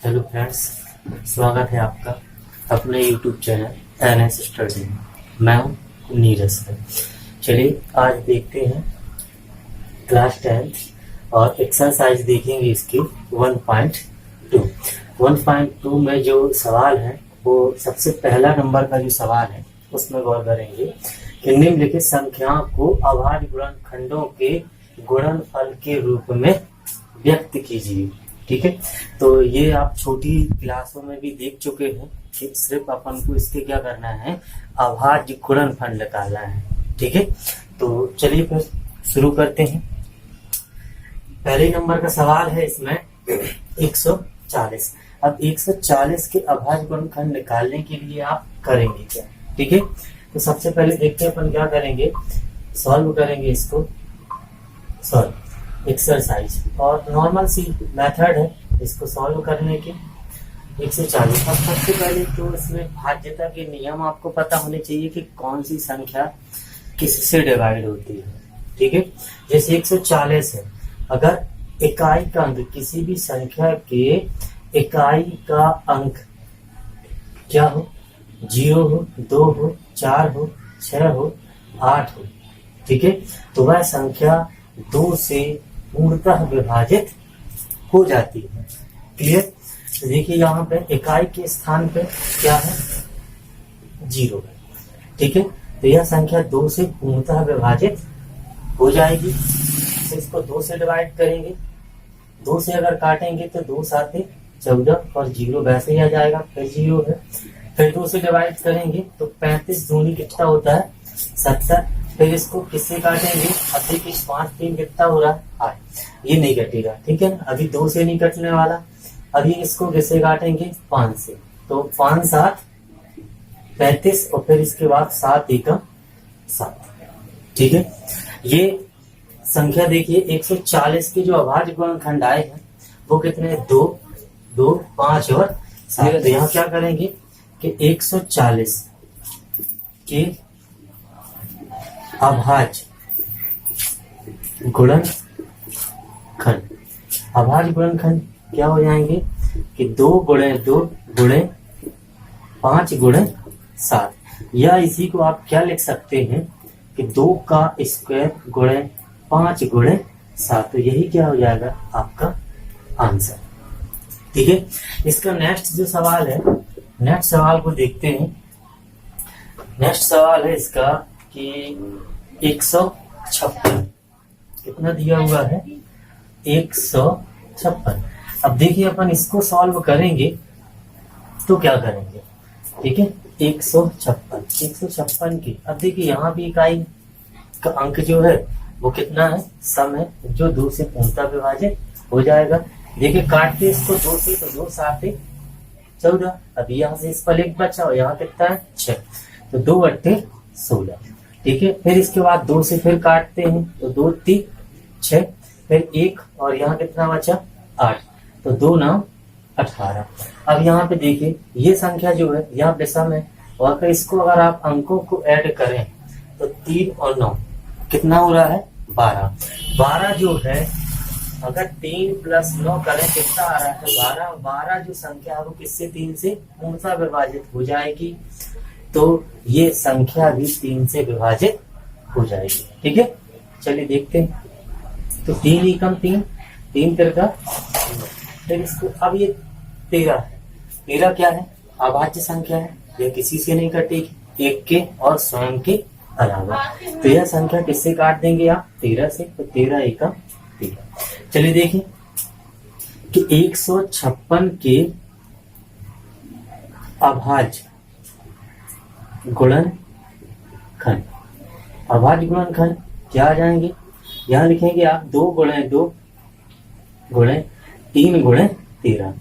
Hello friends, स्वागत है आपका अपने यूट्यूब चैनल एनएस स्टडी में। मैं हूं नीरज सर। चलिए आज देखते हैं क्लास 10 और एक्सरसाइज देखेंगे इसकी 1.2। 1.2 में जो सवाल है वो सबसे पहला नंबर का जो सवाल है उसमें गौर करेंगे कि निम्नलिखित संख्याओं को अभाज्य गुणनखंडों के गुणनफल के रूप में व्यक्त कीजिए। ठीक है, तो ये आप छोटी क्लासों में भी देख चुके हैं कि सिर्फ अपन को इसके क्या करना है, अभाज्य गुणनफल निकालना है। ठीक है, तो चलिए फिर शुरू करते हैं। पहले नंबर का सवाल है इसमें 140। अब 140 के अभाज्य गुणनखंड निकालने के लिए आप करेंगे क्या? ठीक है, तो सबसे पहले देखते हैं अपन क्या करेंगे, सॉल्व करेंगे इसको। सॉल्व एक्सरसाइज और नॉर्मल सी मेथड है इसको सॉल्व करने की। 140। अब सबसे पहले तो इसमें भाज्यता के नियम आपको पता होने चाहिए कि कौन सी संख्या किससे डिवाइड होती है। ठीक है, जैसे 140 है, अगर इकाई का अंक किसी भी संख्या के इकाई का अंक क्या हो, 0 हो, 2 हो, 4 हो, 6 हो, 8 हो, ठीक है, तो वह संख्या 2 से पूर्णतः विभाजित हो जाती है। क्लियर? तो देखिए यहाँ पे इकाई के स्थान पे क्या है, 0 है। ठीक है, तो यह संख्या 2 से पूर्णतः विभाजित हो जाएगी। तो इसको 2 से डिवाइड करेंगे, 2 से अगर काटेंगे तो 2 साथे 14 और 0 वैसे ही आ जाएगा, फिर 0 है। फिर 2 से डिवाइड करेंगे तो 35 दूनी कितना होता है, 70। फिर इसको किससे काटेंगे, अभी की 5 3 कितना हो रहा है, 8। ये नहीं कटेगा, ठीक है ना, अभी 2 से नहीं कटने वाला। अभी इसको किससे काटेंगे, 5 से। तो 5 7 35 और फिर इसके बाद 7 एकम 7। ठीक है, ये संख्या देखिए 140 के जो अभाज्य गुणनखंड आए हैं वो कितने, 2 2 5 और 7। तो यहाँ क्या करेंगे कि 140 के अभाज्य गुणनखंड, अभाज्य गुणनखंड क्या हो जाएंगे कि 2 गुणे 2 गुणे 5 गुणे 7, या इसी को आप क्या लिख सकते हैं कि 2 का स्क्वायर गुणे 5 गुणे 7। तो यही क्या हो जाएगा आपका आंसर। ठीक है, इसका नेक्स्ट जो सवाल है, नेक्स्ट सवाल को देखते हैं। नेक्स्ट सवाल है इसका कि 156 कितना दिया हुआ है, 156। अब देखिए अपन इसको सॉल्व करेंगे तो क्या करेंगे, ठीक है, 156 की। अब देखिए यहाँ भी इकाई का अंक जो है वो कितना है, सम है, जो 2 से पूर्णतः विभाजित हो जाएगा। देखिए काटते इसको 2 से तो 2 7 14। अभी यहाँ से इस पर 1 बचा और यहाँ कितना है, 6, तो 2 8 16। ठीक है, फिर इसके बाद 2 से फिर काटते हैं तो 2 3 6, फिर 1 और यहाँ कितना बचा, 8, तो 2 9 18। अब यहाँ पे देखिए ये संख्या जो है यहाँ विषम है, और अगर इसको अगर आप अंकों को ऐड करें तो 3 और 9 कितना हो रहा है, 12। 12 जो है अगर 3 + 9 करें कितना आ रहा है, 12। 12 जो संख्या है वो किससे, 3 से पूर्णतः विभाजित हो जाएगी, तो ये संख्या भी 3 से विभाजित हो जाएगी। ठीक है, चलिए देखते हैं। तो 3 एकम 3, 3 तिरका, फिर इसको अब ये 13 है। 13 क्या है, अभाज्य संख्या है, यह किसी से नहीं कटेगी, एक के और स्वयं के अलावा। तो यह संख्या किससे काट देंगे आप, 13 से, तो 13 एकम 13। चलिए देखिए कि 156 के अभाज्य गुणनखंड, अभाज्य गुणनखंड क्या आ जाएंगे, यहाँ लिखेंगे आप 2 गुणे 2 गुणे 3 गुणे 13,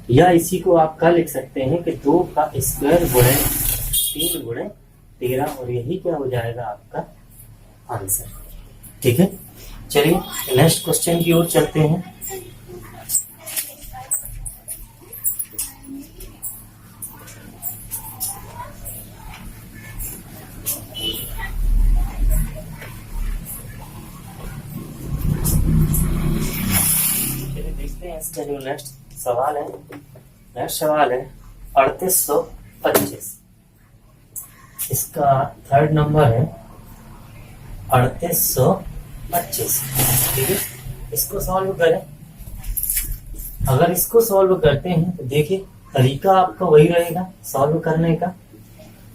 या इसी को आप क्या लिख सकते हैं कि 2 का स्क्वायर गुणे 3 गुणे 13, और यही क्या हो जाएगा आपका आंसर। ठीक है, चलिए नेक्स्ट क्वेश्चन की ओर चलते हैं। इसका जो नेक्स्ट सवाल है नेक्स्ट सवाल है 3825। इसका थर्ड नंबर है 3825। ठीक है, इसको सॉल्व करें। अगर इसको सॉल्व करते हैं तो देखिए तरीका आपका वही रहेगा सॉल्व करने का।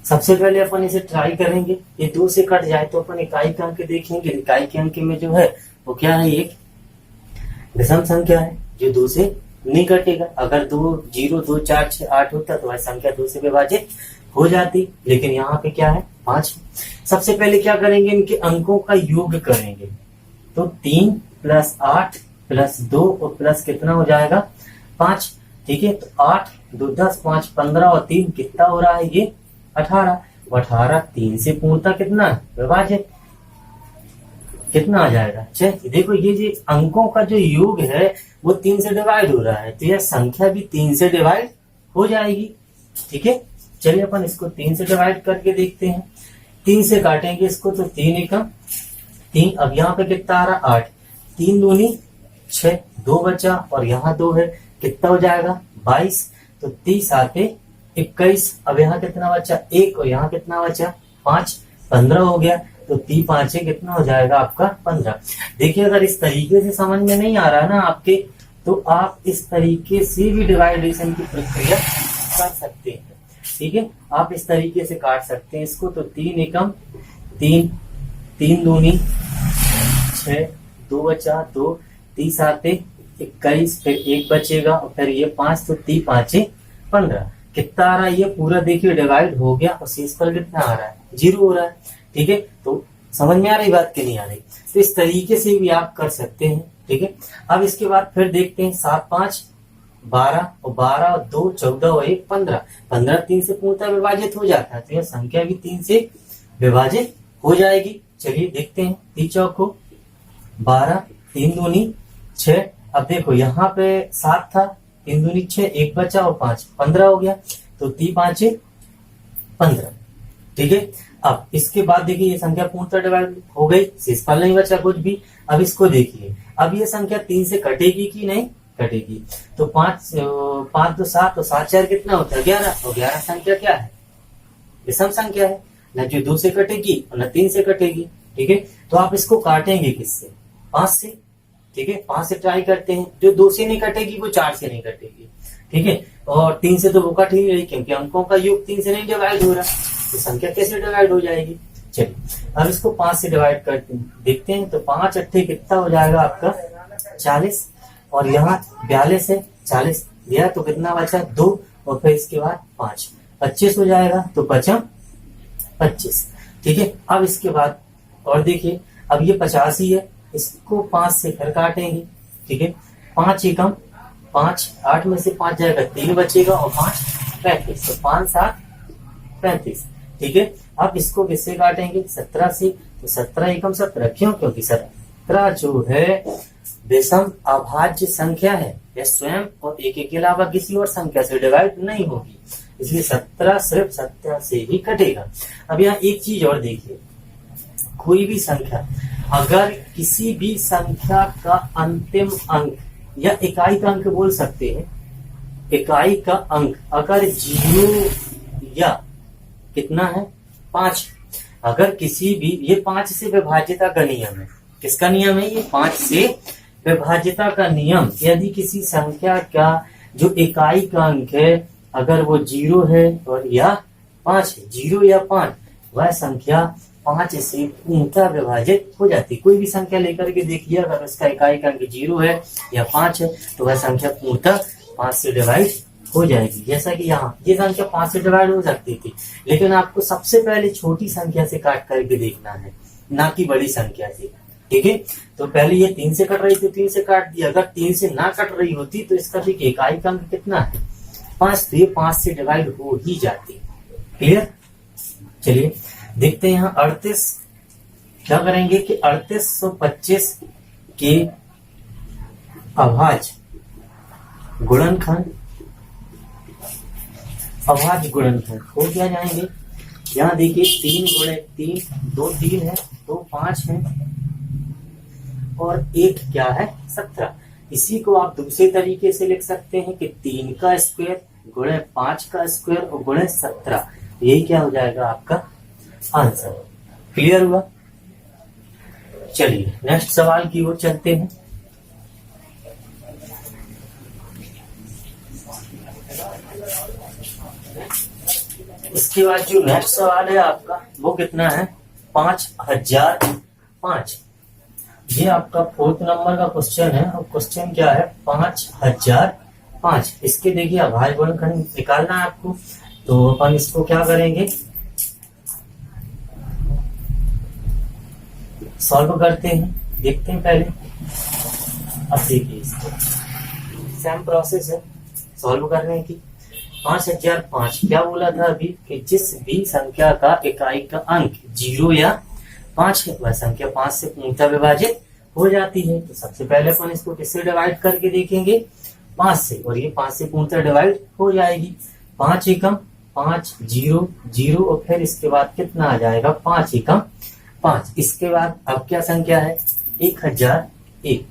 सबसे पहले अपन इसे ट्राई करेंगे, ये 2 से कट जाए तो अपन इकाई के अंक देखेंगे। इकाई के अंक में जो है वो क्या है, एक विषम संख्या है जो 2 से नहीं कटेगा। अगर 2 0 2 4 6 8 होता तो वह संख्या 2 से विभाजित हो जाती, लेकिन यहाँ पे क्या है 5। सबसे पहले क्या करेंगे, इनके अंकों का योग करेंगे। तो 3 + 8 + 2 और प्लस कितना हो जाएगा 5। ठीक है, तो 8 2 10 5 15 और 3 कितना हो रहा है, ये 18। 18 3 से पूर्णतः कितना विभाजित कितना आ जाएगा 6। देखो ये जो अंकों का जो योग है वो 3 से डिवाइड हो रहा है, तो यह संख्या भी 3 से डिवाइड हो जाएगी। ठीक है, चलिए अपन इसको 3 से डिवाइड करके देखते हैं। 3 से काटेंगे इसको तो 3 एकम 3। अब यहाँ पे कितना आ रहा 8, 3 दूनी 6, 2 बचा और यहाँ 2 है, कितना हो जाएगा 22। तो 30 आते 21। अब यहाँ कितना बचा 1 और यहाँ कितना बचा 5, 15 हो गया। तो 3 5 कितना हो जाएगा आपका 15। देखिए अगर इस तरीके से समझ में नहीं आ रहा ना आपके, तो आप इस तरीके से भी डिवाइडेशन की प्रक्रिया कर सकते हैं। ठीक है, आप इस तरीके से काट सकते हैं इसको। तो 3 एकम 3, 3 दूनी 6, 2 बचा 2, 30 आते 21, फिर 1 बचेगा और फिर ये 5, तो 3 5 15। कितना आ रहा है, ये पूरा देखिए डिवाइड हो गया और शेष पर कितना आ रहा है 0 हो रहा है। ठीक है, तो समझ में आ रही बात कि नहीं आ रही, तो इस तरीके से भी आप कर सकते हैं। ठीक है, अब इसके बाद फिर देखते हैं 7 5 12 और 12 और 2 14 और 1 15। 15 3 से पूर्णतः विभाजित हो जाता है, तो यह संख्या भी 3 से विभाजित हो जाएगी। चलिए देखते हैं 3 चौक को 12, 3 दूनी 6। अब देखो यहाँ पे 7 था, 3 दूनी 6, 1 बचा और 5 15 हो गया। तो 3 5 15। ठीक है, अब इसके बाद देखिए ये संख्या पूर्णतः डिवाइड हो गई, शेषफल नहीं बचा कुछ भी। अब इसको देखिए, अब ये संख्या 3 से कटेगी कि नहीं कटेगी। तो 5 5 2 7 और 7 4 कितना होता है 11। और 11 संख्या क्या है, विषम संख्या है, न जो 2 से कटेगी और न 3 से कटेगी। ठीक है, तो आप इसको काटेंगे किससे 5 से। ठीक है, 5 से ट्राई करते हैं, जो 2 से नहीं कटेगी वो 4 से नहीं कटेगी। ठीक है, और 3 से तो वो कट ही नहीं रही क्योंकि अंकों का योग 3 से नहीं डिवाइड हो रहा, तो संख्या कैसे डिवाइड हो जाएगी। चलिए अब इसको 5 से डिवाइड करते देखते हैं। तो 5 अट्ठे कितना हो जाएगा आपका 40, और यहाँ 42 है 40 दिया तो कितना बचा 2 और फिर इसके बाद 5 25 हो जाएगा, तो बचा 25। ठीक है, अब इसके बाद और देखिए अब ये 85 है, इसको 5 से फिर काटेंगे। ठीक है, 5 एकम 5, 8 में से 5 जाएगा 3 बचेगा और 5 35, तो 5 7 35। ठीक है, अब इसको किससे काटेंगे 17 से। तो 17 एकम 17, क्यों, क्योंकि 17 जो है विषम अभाज्य संख्या है, यह स्वयं और एक के अलावा किसी और संख्या से डिवाइड नहीं होगी, इसलिए 17 सिर्फ 17 से ही कटेगा। अब यहाँ एक चीज और देखिए, कोई भी संख्या अगर किसी भी संख्या का अंतिम अंक या इकाई का अंक बोल सकते हैं, इकाई का अंक अगर 0 या कितना है 5, अगर किसी भी, ये 5 से विभाज्यता का नियम है। किसका नियम है ये 5 से विभाज्यता का नियम। यदि किसी संख्या का जो इकाई का अंक है अगर वो 0 है और या 5 है, 0 या 5, वह संख्या 5 से पूर्णतः विभाजित हो जाती। कोई भी संख्या लेकर के देखिए, अगर उसका इकाई का अंक 0 है या 5 है तो वह संख्या पूर्णतः 5 से डिवाइड हो जाएगी। जैसा कि यहाँ ये संख्या 5 से डिवाइड हो सकती थी, लेकिन आपको सबसे पहले छोटी संख्या से काट करके देखना है, ना कि बड़ी संख्या से। ठीक है, तो पहले ये 3 से कट रही थी, 3 से काट दिया। अगर 3 से ना कट रही होती तो इसका भी इकाई का अंक कितना है 5, तो ये 5 से डिवाइड हो ही जाती। क्लियर। चलिए देखते हैं यहाँ 38 क्या करेंगे कि 3825 के अभाज्य गुणनखंड, अभाज्य गुणनखंड हो क्या जाएंगे। यहाँ देखिए 3 गुणे 3, 2 3 है, 2 5 है और 1 क्या है 17। इसी को आप दूसरे तरीके से लिख सकते हैं कि 3 का स्क्वायर गुणे 5 का स्क्वायर और गुणे 17, यही क्या हो जाएगा आपका आंसर। क्लियर हुआ? चलिए नेक्स्ट सवाल की ओर चलते हैं। इसके बाद जो नेक्स्ट सवाल है आपका वो कितना है, 5005। ये आपका 4th नंबर का क्वेश्चन है और क्वेश्चन क्या है 5005। इसके देखिए अभाज्य गुणनखंड निकालना है आपको, तो अपन इसको क्या करेंगे, सॉल्व करते हैं, देखते हैं पहले। अब देखिए इसको सेम प्रोसेस है सॉल्व करने की। 5005 क्या बोला था अभी कि जिस भी संख्या का इकाई का अंक 0 या 5 है वह संख्या 5 से पूर्णतः विभाजित हो जाती है। तो सबसे पहले अपन इसको किससे डिवाइड करके देखेंगे, 5 से, और ये 5 से पूर्णतः डिवाइड हो जाएगी। 5 एकम 5 0 0 और फिर इसके बाद कितना आ जाएगा 5 एकम 5। इसके बाद अब क्या संख्या है 1001।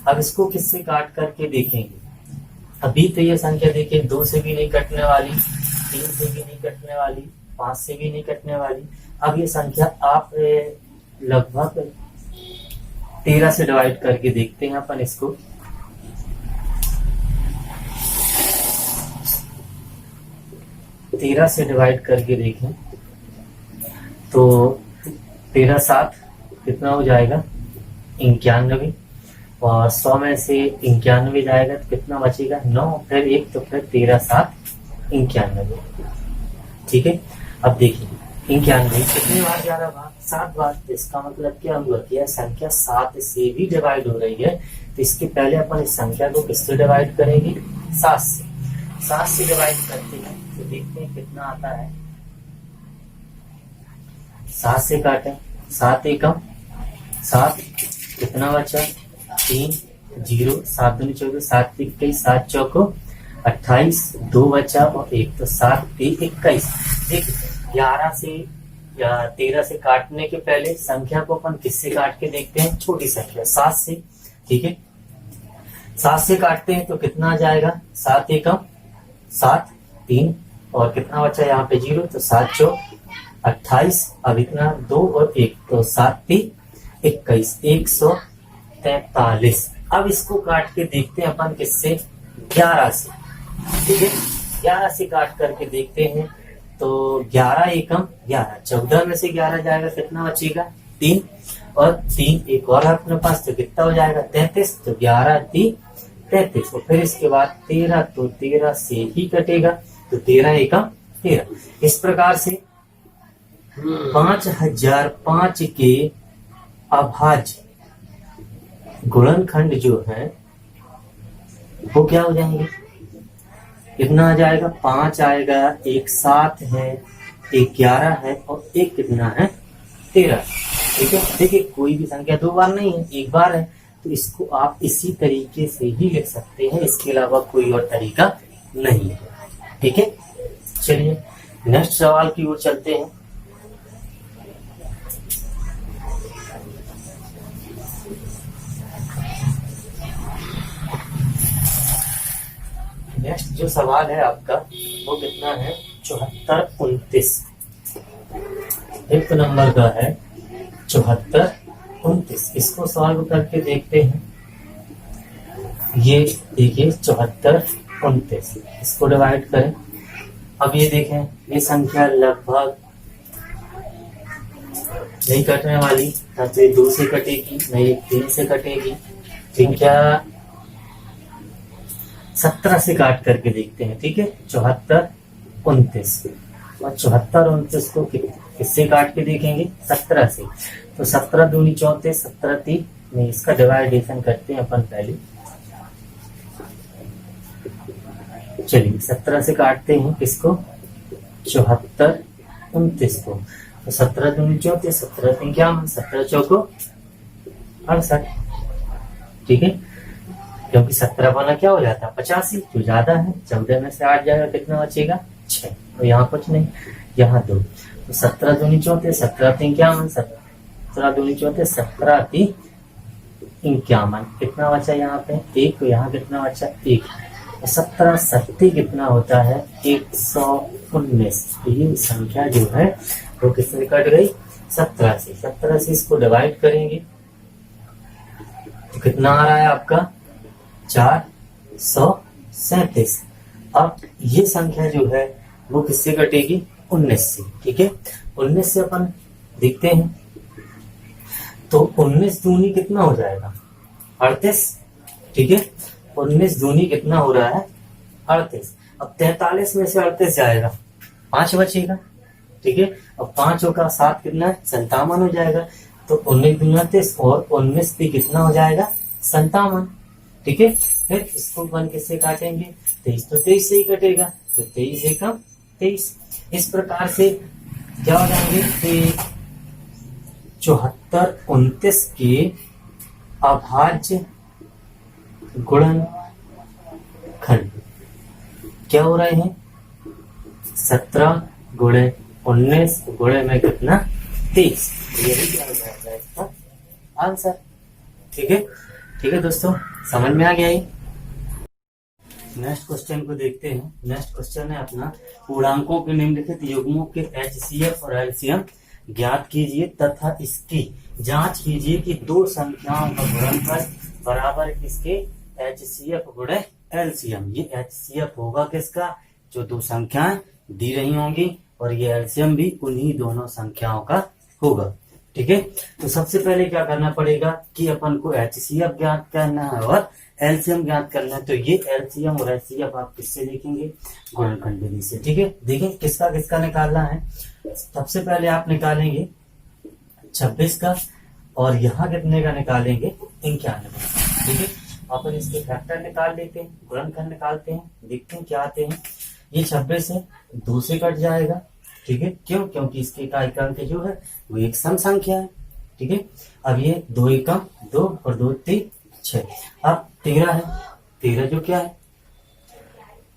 अब इसको किससे काट करके देखेंगे, अभी तो ये संख्या देखिए 2 से भी नहीं कटने वाली, 3 से भी नहीं कटने वाली, 5 से भी नहीं कटने वाली। अब ये संख्या आप लगभग 13 से डिवाइड करके देखते हैं अपन इसको। तेरह से डिवाइड करके देखें तो 13 7 कितना हो जाएगा 91, और 100 में से 91 जाएगा तो कितना बचेगा 9, फिर 1, तो फिर 13 7 91। ठीक है, अब देखिए 91 कितने बार जा रहा बार 7 बार। इसका मतलब क्या हुआ कि यह संख्या 7 से भी डिवाइड हो रही है, तो इसके पहले अपन इस संख्या को किससे डिवाइड करेंगे 7 से। 7 से डिवाइड करते हैं तो देखते हैं कितना आता है। 7 से काटें, 7 एकम 7, कितना बचा 3 0, 7 दूनी 14, 7 21, 7 चौको 28, 2 बचा और 1, तो 7 3 21। देखिए 11 से या 13 से काटने के पहले संख्या को अपन किससे काट के देखते हैं, छोटी संख्या 7 से। ठीक है, 7 से काटते हैं तो कितना आ जाएगा 7 एकम 7 3, और कितना बचा यहाँ पे 0, तो 7 चौक 28, अब इतना 2 और 1, तो 7 3 21, 143। अब इसको काट के देखते हैं अपन किससे 11 से। ठीक है, 11 से काट करके देखते हैं तो 11 एकम 11, 14 में से 11 जाएगा कितना बचेगा 3, और 3 एक और अपने पास तो कितना हो जाएगा 33, तो 11 3 33, और फिर इसके बाद 13, तो 13 से ही कटेगा, तो 13 एकम 13। इस प्रकार से 5005 के अभाज्य गुणनखंड जो है वो क्या हो जाएंगे, कितना आ जाएगा 5 आएगा, एक 7 है, एक 11 है, और एक कितना है 13। ठीक है, देखिए कोई भी संख्या 2 बार नहीं है, एक बार है, तो इसको आप इसी तरीके से ही लिख सकते हैं, इसके अलावा कोई और तरीका नहीं है। ठीक है, चलिए नेक्स्ट सवाल की ओर चलते हैं। नेक्स्ट जो सवाल है आपका वो कितना है 74 29। एक नंबर का है 74 29। इसको सॉल्व करके देखते हैं। ये देखिए 74 29, इसको डिवाइड करें। अब ये देखें ये संख्या लगभग नहीं कटने वाली, ना तो ये 2 से कटेगी, ना ये 3 से कटेगी। संख्या 17 से काट करके देखते हैं। ठीक है, 74 29, और 74 29 को किससे काट के देखेंगे 17 से, तो 17 दूनी 34, 17 3 नहीं, इसका डिवाइडेशन करते हैं अपन पहले। चलिए 17 से काटते हैं किसको 74 29 को, तो 17 दूनी 34, 17 3 क्या 17 चौको 68। ठीक है, क्योंकि 17 वाला क्या हो जाता है 85, जो ज्यादा है। 14 में से 8 जाएगा कितना बचेगा 6, तो यहाँ कुछ नहीं, यहाँ 2, तो 17 दूनी 34, 17 3 क्या 17 दूनी 34, 17 3 51, कितना बचा यहाँ पे 1, तो यहाँ कितना बचा 1, 17 सत्ती कितना होता है? 119। ये संख्या जो है वो किससे कट गई? 17 से। 17 से इसको डिवाइड करेंगे तो कितना आ रहा है आपका? 437। अब ये संख्या जो है वो किससे कटेगी? 19 से। ठीक है, 19 से अपन देखते हैं तो 19 दूनी कितना हो जाएगा? 38। ठीक है, 19 दूनी कितना हो रहा है? 38। अब 43 में से 38 जाएगा, 5 बचेगा। ठीक है, अब 5 होगा 7 कितना है? 57 हो जाएगा। तो 19 दूना 30 और 19 भी कितना हो जाएगा? 57। ठीक है, फिर इसको 1 किससे काटेंगे? 23 तो 23 से ही कटेगा, तो 23 एकम 23। इस प्रकार से क्या हो जाएंगे कि 74 29 के अभाज्य गुणनखंड क्या हो रहे हैं? 17 गुणे 19 गुणे में कितना? 23। यही क्या हो जाएगा इसका आंसर। ठीक है, ठीक है दोस्तों, समझ में आ गया ये। नेक्स्ट क्वेश्चन को देखते हैं। नेक्स्ट क्वेश्चन है अपना, पूर्णांकों के निम्नलिखित युग्मों के HCF और LCM ज्ञात कीजिए तथा इसकी जांच कीजिए कि दो संख्याओं का गुणनफल बराबर किसके? HCF गुणे LCM। ये HCF होगा किसका? जो दो संख्याएं दी रही होंगी, और ये LCM भी उन्हीं दोनों संख्याओं का होगा। ठीक है, तो सबसे पहले क्या करना पड़ेगा कि अपन को HCF ज्ञात करना है और LCM ज्ञात करना है। तो ये LCM और HCF आप किससे लिखेंगे? गुणनखंड विधि से। ठीक है, देखें किसका किसका निकालना है। सबसे पहले आप निकालेंगे 26 का, और यहाँ कितने का निकालेंगे? 91। ठीक है, अपन इसके फैक्टर निकाल लेते हैं, गुणनखंड निकालते हैं, देखते हैं क्या आते हैं। ये 26 है, 2 से कट जाएगा। ठीक है, क्यों? क्योंकि इसके इकाई जो है वो एक सम संख्या है। ठीक है, अब ये 2 एकम 2 और 2 3 6। अब 13 है, 13 जो क्या है?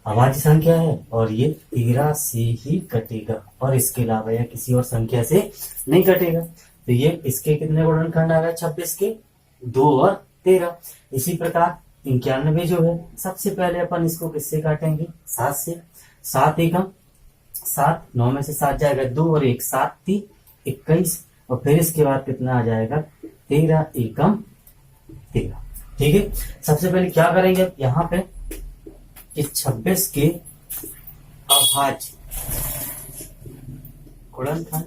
अभाज्य संख्या है, और ये 13 से ही कटेगा, और इसके अलावा या किसी और संख्या से नहीं कटेगा। तो ये इसके कितने गुणनखंड आ गए? 26 के 2 और 13। इसी प्रकार 91 जो है, सबसे पहले अपन इसको किससे काटेंगे? 7 से। 7 एकम 7, 9 में से 7 जाएगा 2 और 1, 7 3 21, और फिर इसके बाद कितना आ जाएगा? 13 एकम 13। ठीक है, सबसे पहले क्या करेंगे यहाँ पे कि 26 के अभाज्य गुणनखंड।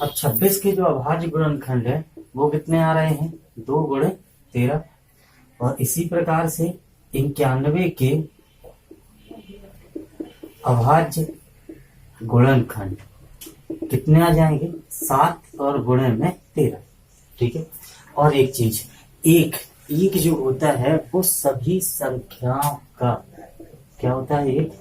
अब 26 के जो अभाज्य गुणनखंड है वो कितने आ रहे हैं? 2 गुणे 13। और इसी प्रकार से 91 के अभाज्य गुणनखंड कितने आ जाएंगे? 7 और गुणे में 13। ठीक है, और एक चीज, एक जो होता है वो सभी संख्याओं का क्या होता है? एक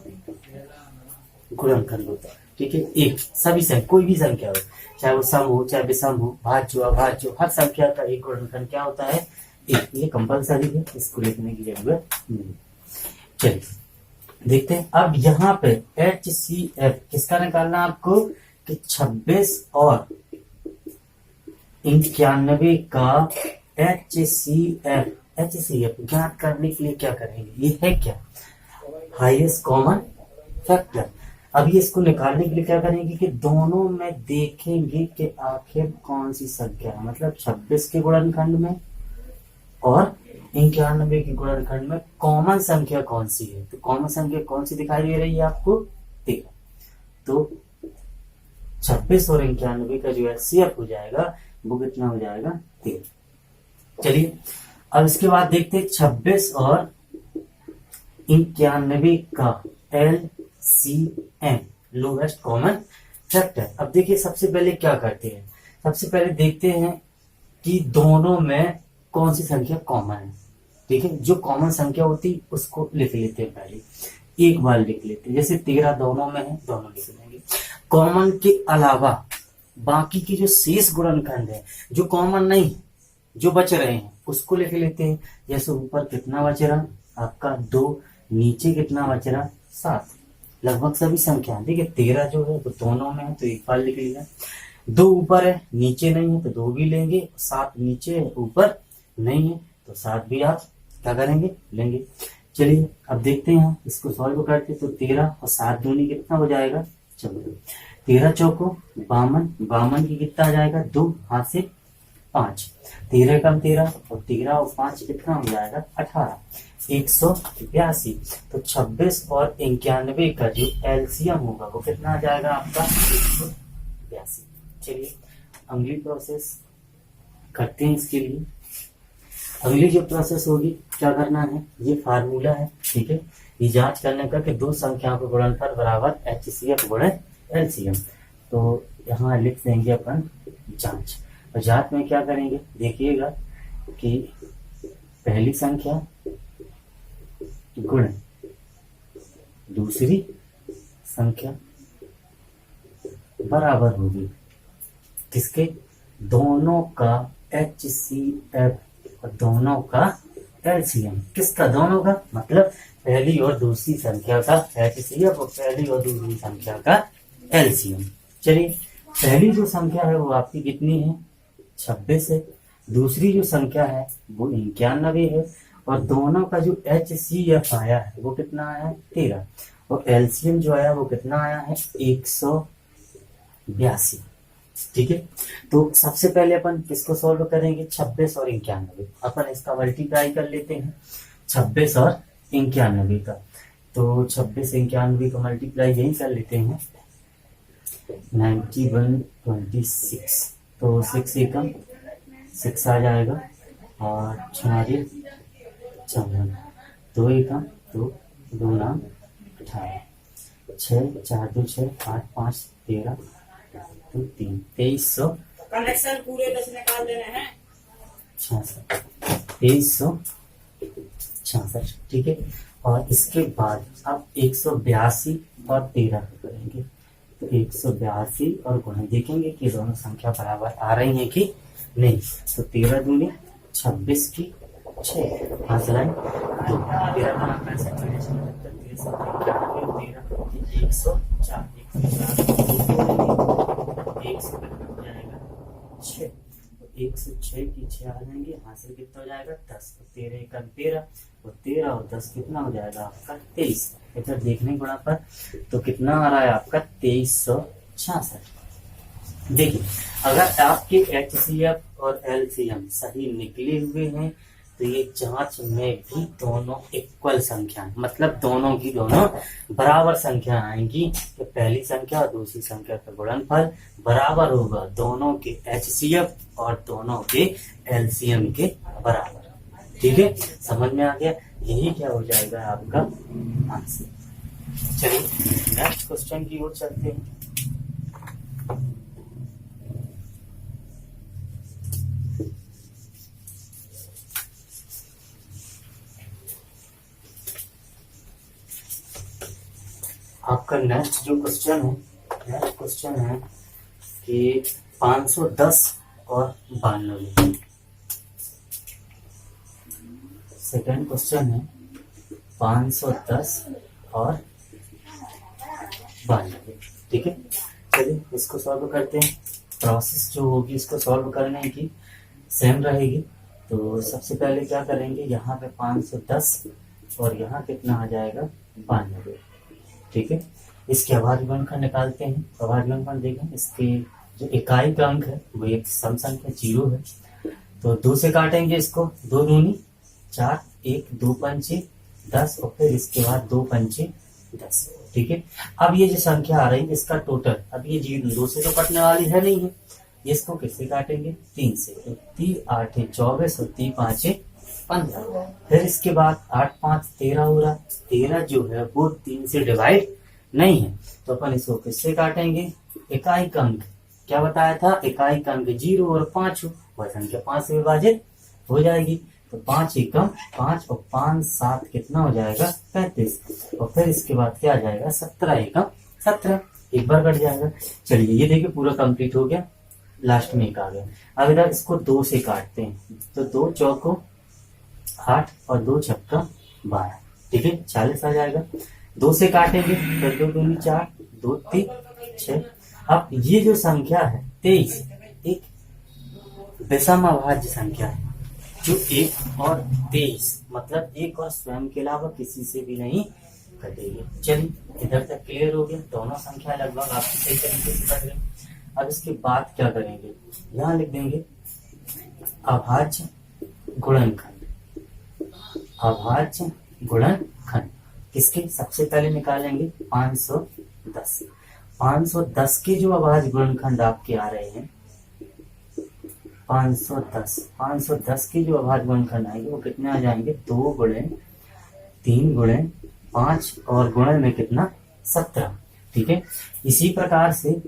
गुणनखंड होता है। ठीक है, एक सभी संख्या, कोई भी संख्या हो, चाहे वो सम हो चाहे विषम हो, भाज्य अभाज्य हो, हर संख्या का एक गुणनखंड क्या होता है? एक। ये कंपलसरी है, इसको लिखने की जरूरत नहीं। चलिए देखते हैं। अब यहाँ पे HCF किसका निकालना आपको? कि 26 और 91 का HCF ज्ञात करने के लिए क्या करेंगे? ये है क्या? Highest common factor. अब ये इसको निकालने के लिए क्या करेंगे कि दोनों में देखेंगे कि आखिर कौन सी संख्या है, मतलब 26 के गुणनखंड में और 91 के गुणनखंड में कॉमन संख्या कौन सी है। तो कॉमन संख्या कौन सी दिखाई दे रही है आपको? 13। तो 26 और 91 का जो HCF हो जाएगा वो कितना हो जाएगा? 13। चलिए अब इसके बाद देखते हैं 26 और 91 का LCM, लोवेस्ट कॉमन फैक्टर। अब देखिए सबसे पहले क्या करते हैं, सबसे पहले देखते हैं कि दोनों में कौन सी संख्या कॉमन है। ठीक है, जो कॉमन संख्या होती उसको लिख लेते हैं, पहले एक बार लिख लेते हैं। जैसे 13 दोनों में है, दोनों लिख लेंगे। कॉमन के अलावा बाकी के जो शेष गुणनखंड है, जो कॉमन नहीं, जो बच रहे हैं, उसको लिख लेते हैं। जैसे ऊपर कितना बच रहा आपका? 2, नीचे कितना बच रहा? 7। लगभग सभी संख्या, देखिए 13 जो है वो दोनों में है तो एक बार लिख लिया। 2 ऊपर है, नीचे नहीं है तो 2 भी लेंगे। 7 नीचे है, ऊपर नहीं है तो 7 भी आप क्या करेंगे, लेंगे। चलिए अब देखते हैं इसको सॉल्व करते। तो 13 और 7 दूनी कितना हो जाएगा, 14। 13 चौको 52, 52 की कितना आ जाएगा, 2 हाथ से 5। 13 कम 13 और 13 और 5 कितना हो जाएगा, 18। 182। तो 26 और 91 का जो एलसीएम होगा वो कितना आ जाएगा आपका, 182। चलिए अगली प्रोसेस करते हैं। इसके लिए अगली जो प्रोसेस होगी, क्या करना है, ये फार्मूला है, ठीक है। ये जांच करने का कि दो संख्याओं के गुणनफल बराबर HCF गुणे LCM। तो यहाँ लिख देंगे अपन जांच। और जांच में क्या करेंगे, देखिएगा कि पहली संख्या गुण दूसरी संख्या बराबर होगी किसके, दोनों का HCF और दोनों का LCM। किसका, दोनों का, मतलब पहली और दूसरी संख्या का HCF और पहली और दूसरी संख्या का LCM। चलिए पहली जो संख्या है वो आपकी कितनी है, 26 है। दूसरी जो संख्या है वो 91 है। और दोनों का जो HCF आया है वो कितना आया है, 13। और LCM जो आया वो कितना आया है, 182। ठीक है। तो सबसे पहले अपन किसको सॉल्व करेंगे, 26 और 91। अपन इसका मल्टीप्लाई कर लेते हैं 26 और 91 का। तो 26 91 का मल्टीप्लाई यही कर लेते हैं, 9126। तो 6 एकम 6 आ जाएगा और 4 54, 2 एकम 2, 2 नाम 18, 6 4 2 6 8 5 13 तो 3 2300 कनेक्शन पूरे 10 निकाल देने हैं, 66 2366। ठीक है। और इसके बाद अब 182 और 13 करेंगे। तो 182 और गुणे देखेंगे कि दोनों संख्या बराबर आ रही हैं कि नहीं। तो 13 दूनी 26 की 6 हाथ लगाए 2, 13 गुना 65 104 6। 106 की 6 आ जाएंगे, यहाँ से कितना हो जाएगा 10। 13 का 13 और 13 और 10 कितना हो जाएगा आपका 23। इधर देखने गुणा पर तो कितना आ रहा है आपका 2366। देखिए अगर आपके HCF और LCM सही निकले हुए हैं तो ये जांच में भी दोनों इक्वल संख्या, मतलब दोनों की दोनों बराबर संख्या आएंगी। तो पहली संख्या और दूसरी संख्या का गुणनफल बराबर होगा दोनों के HCF और दोनों के LCM के बराबर। ठीक है, समझ में आ गया। यही क्या हो जाएगा आपका आंसर। चलिए नेक्स्ट क्वेश्चन की ओर चलते हैं। आपका नेक्स्ट जो क्वेश्चन है, नेक्स्ट क्वेश्चन है कि 510 और 92। सेकंड क्वेश्चन है 510 और 92। ठीक है, चलिए इसको सॉल्व करते हैं। प्रोसेस जो होगी इसको सॉल्व करने की सेम रहेगी। तो सबसे पहले क्या करेंगे, यहाँ पे 510 और यहाँ कितना आ जाएगा 92। ठीक है, इसके अभाज्य गुणनखंड निकालते हैं। अभाज्य गुणनखंड देखें, इसके जो इकाई का अंक है वो एक सम संख्या 0 है। तो 2 से काटेंगे इसको, 2 दूनी 4, 1 2 पंचे 10 और फिर इसके बाद 2 पंचे 10। ठीक है, अब ये जो संख्या आ रही है इसका टोटल, अब ये 2 से तो कटने वाली है नहीं है, इसको किससे काटेंगे 3 से। तो 3 8 24 और 3 5 15। फिर इसके बाद 8 5 13 हो रहा, 13 जो है वो 3 से डिवाइड नहीं है, तो अपन इसको किससे काटेंगे, इकाई का अंक क्या बताया था, इकाई का अंक 0 और 5 हो, वह संख्या 5 से विभाजित हो जाएगी। तो 5 एकम 5 और 5 7 कितना हो जाएगा 35। और फिर इसके बाद क्या आ जाएगा 17 एकम 17, एक बार कट जाएगा। चलिए ये देखिए पूरा कंप्लीट हो गया, लास्ट में एक आ गया। अब इधर इसको 2 से काटते हैं। तो 2 चौको 8 और 2 छक्का 12। ठीक है, 40 आ जाएगा। 2 से काटेंगे, फिर 2 दूनी 4, 2 3 6। अब ये जो संख्या है 23 एक विषम अभाज्य संख्या है। जो 1 और 23 मतलब 1 और स्वयं के अलावा किसी से भी नहीं कटेगी। चलिए इधर तक क्लियर हो गया, दोनों संख्या लगभग आपकी सही तरीके से कट गई। अब इसके बाद क्या करेंगे, यहाँ लिख देंगे अभाज्य गुणनखंड। अभाज्य गुणनखंड किसके, सबसे पहले निकालेंगे 510। 510 के जो अभाज्य गुणनखंड आपके आ रहे हैं 510 के जो अभाज्य गुणनखंड आएंगे वो कितने आ जाएंगे, 2 गुणे 3 गुणे 5 और गुणे में कितना 17। ठीक है, इसी प्रकार से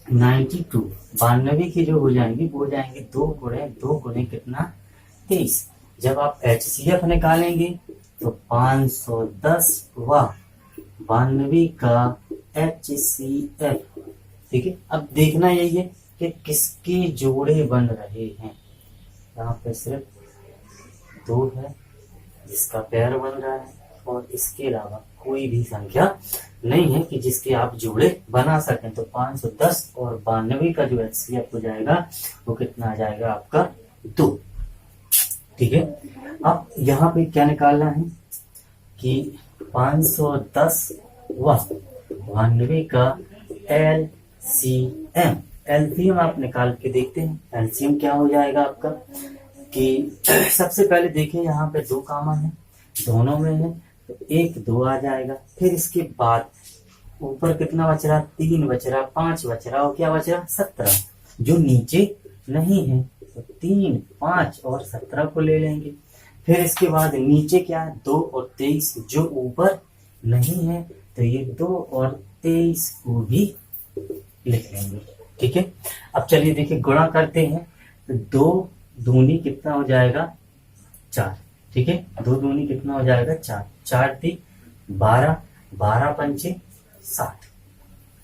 92 के जो हो जाएंगे वो हो जाएंगे 2 गुणे कितना 23। जब आप HCF निकालेंगे तो 510 व 92 का HCF। ठीक है, अब देखना यही है कि किसके जोड़े बन रहे हैं। यहाँ पे सिर्फ 2 है जिसका पैर बन रहा है और इसके अलावा कोई भी संख्या नहीं है कि जिसके आप जोड़े बना सकें। तो 510 और 92 का जो HCF हो जाएगा वो कितना आ जाएगा आपका 2। ठीक है, अब यहाँ पे क्या निकालना है कि 510 व 92 का LCM। एलसीएम आप निकाल के देखते हैं, एलसीएम क्या हो जाएगा आपका कि सबसे पहले देखिए यहाँ पे 2 कॉमन है, दोनों में है तो 1 2 आ जाएगा। फिर इसके बाद ऊपर कितना बच रहा, 3 बच रहा, 5 बच रहा और क्या बच रहा 17। जो नीचे नहीं है तो 3 5 और 17 को ले लेंगे। फिर इसके बाद नीचे क्या है 2 और 23, जो ऊपर नहीं है तो ये 2 और 23 को भी लिख लेंगे। ठीक है, अब चलिए देखिए गुणा करते हैं तो 2 दूनी कितना हो जाएगा 4। ठीक है, 2 दूनी कितना हो जाएगा 4, 4 × 12, 12 पंचे 60।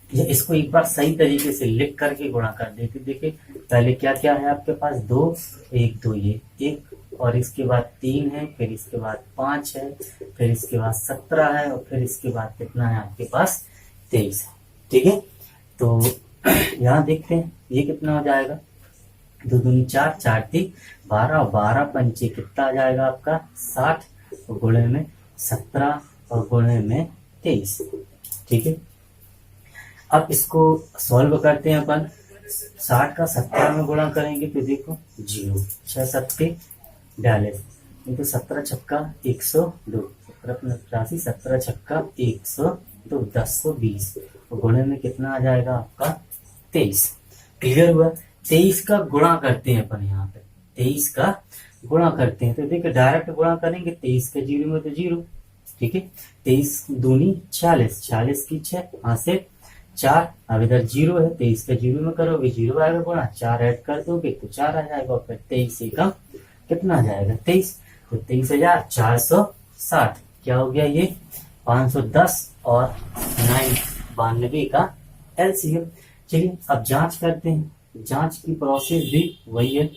ये इसको एक बार सही तरीके से लिख करके गुणा कर देते। देखिए पहले क्या क्या है आपके पास 2 1 2 ये 1 और इसके बाद 3 है, फिर इसके बाद 5 है, फिर इसके बाद 17 है और फिर इसके बाद कितना है आपके पास 23 है। ठीक है, तो यहाँ देखते हैं ये कितना हो जाएगा 2 दूनी 4, 4 × 12 और 12 पंचे कितना आ जाएगा आपका 60 और गुणे में 17 और गुणे में 23। ठीक है, अब इसको सॉल्व करते हैं अपन। 60 का 17 में गुणा करेंगे तो देखो 0, 6 7 42, तो 17 छक्का 102, 17 17 छक्का 102, 1020 और गुणे में कितना आ जाएगा आपका 23। क्लियर हुआ। 23 का गुणा करते हैं अपन, यहाँ पे 23 का गुणा करते हैं तो देखिए डायरेक्ट गुणा करेंगे 23 के 0 में तो 0। ठीक है, 23 दूनी 46, 46 की 6 यहाँ से 4, अब इधर 0 है 23 के 0 में करोगे 0 आएगा गुणा, 4 ऐड कर दोगे तो 4 आ जाएगा और फिर 23 से कम कितना आ जाएगा 23, तो 23,460 क्या हो गया ये 510 और 92 का एलसीएम। चलिए अब जांच करते हैं, जांच की प्रोसेस भी वही है।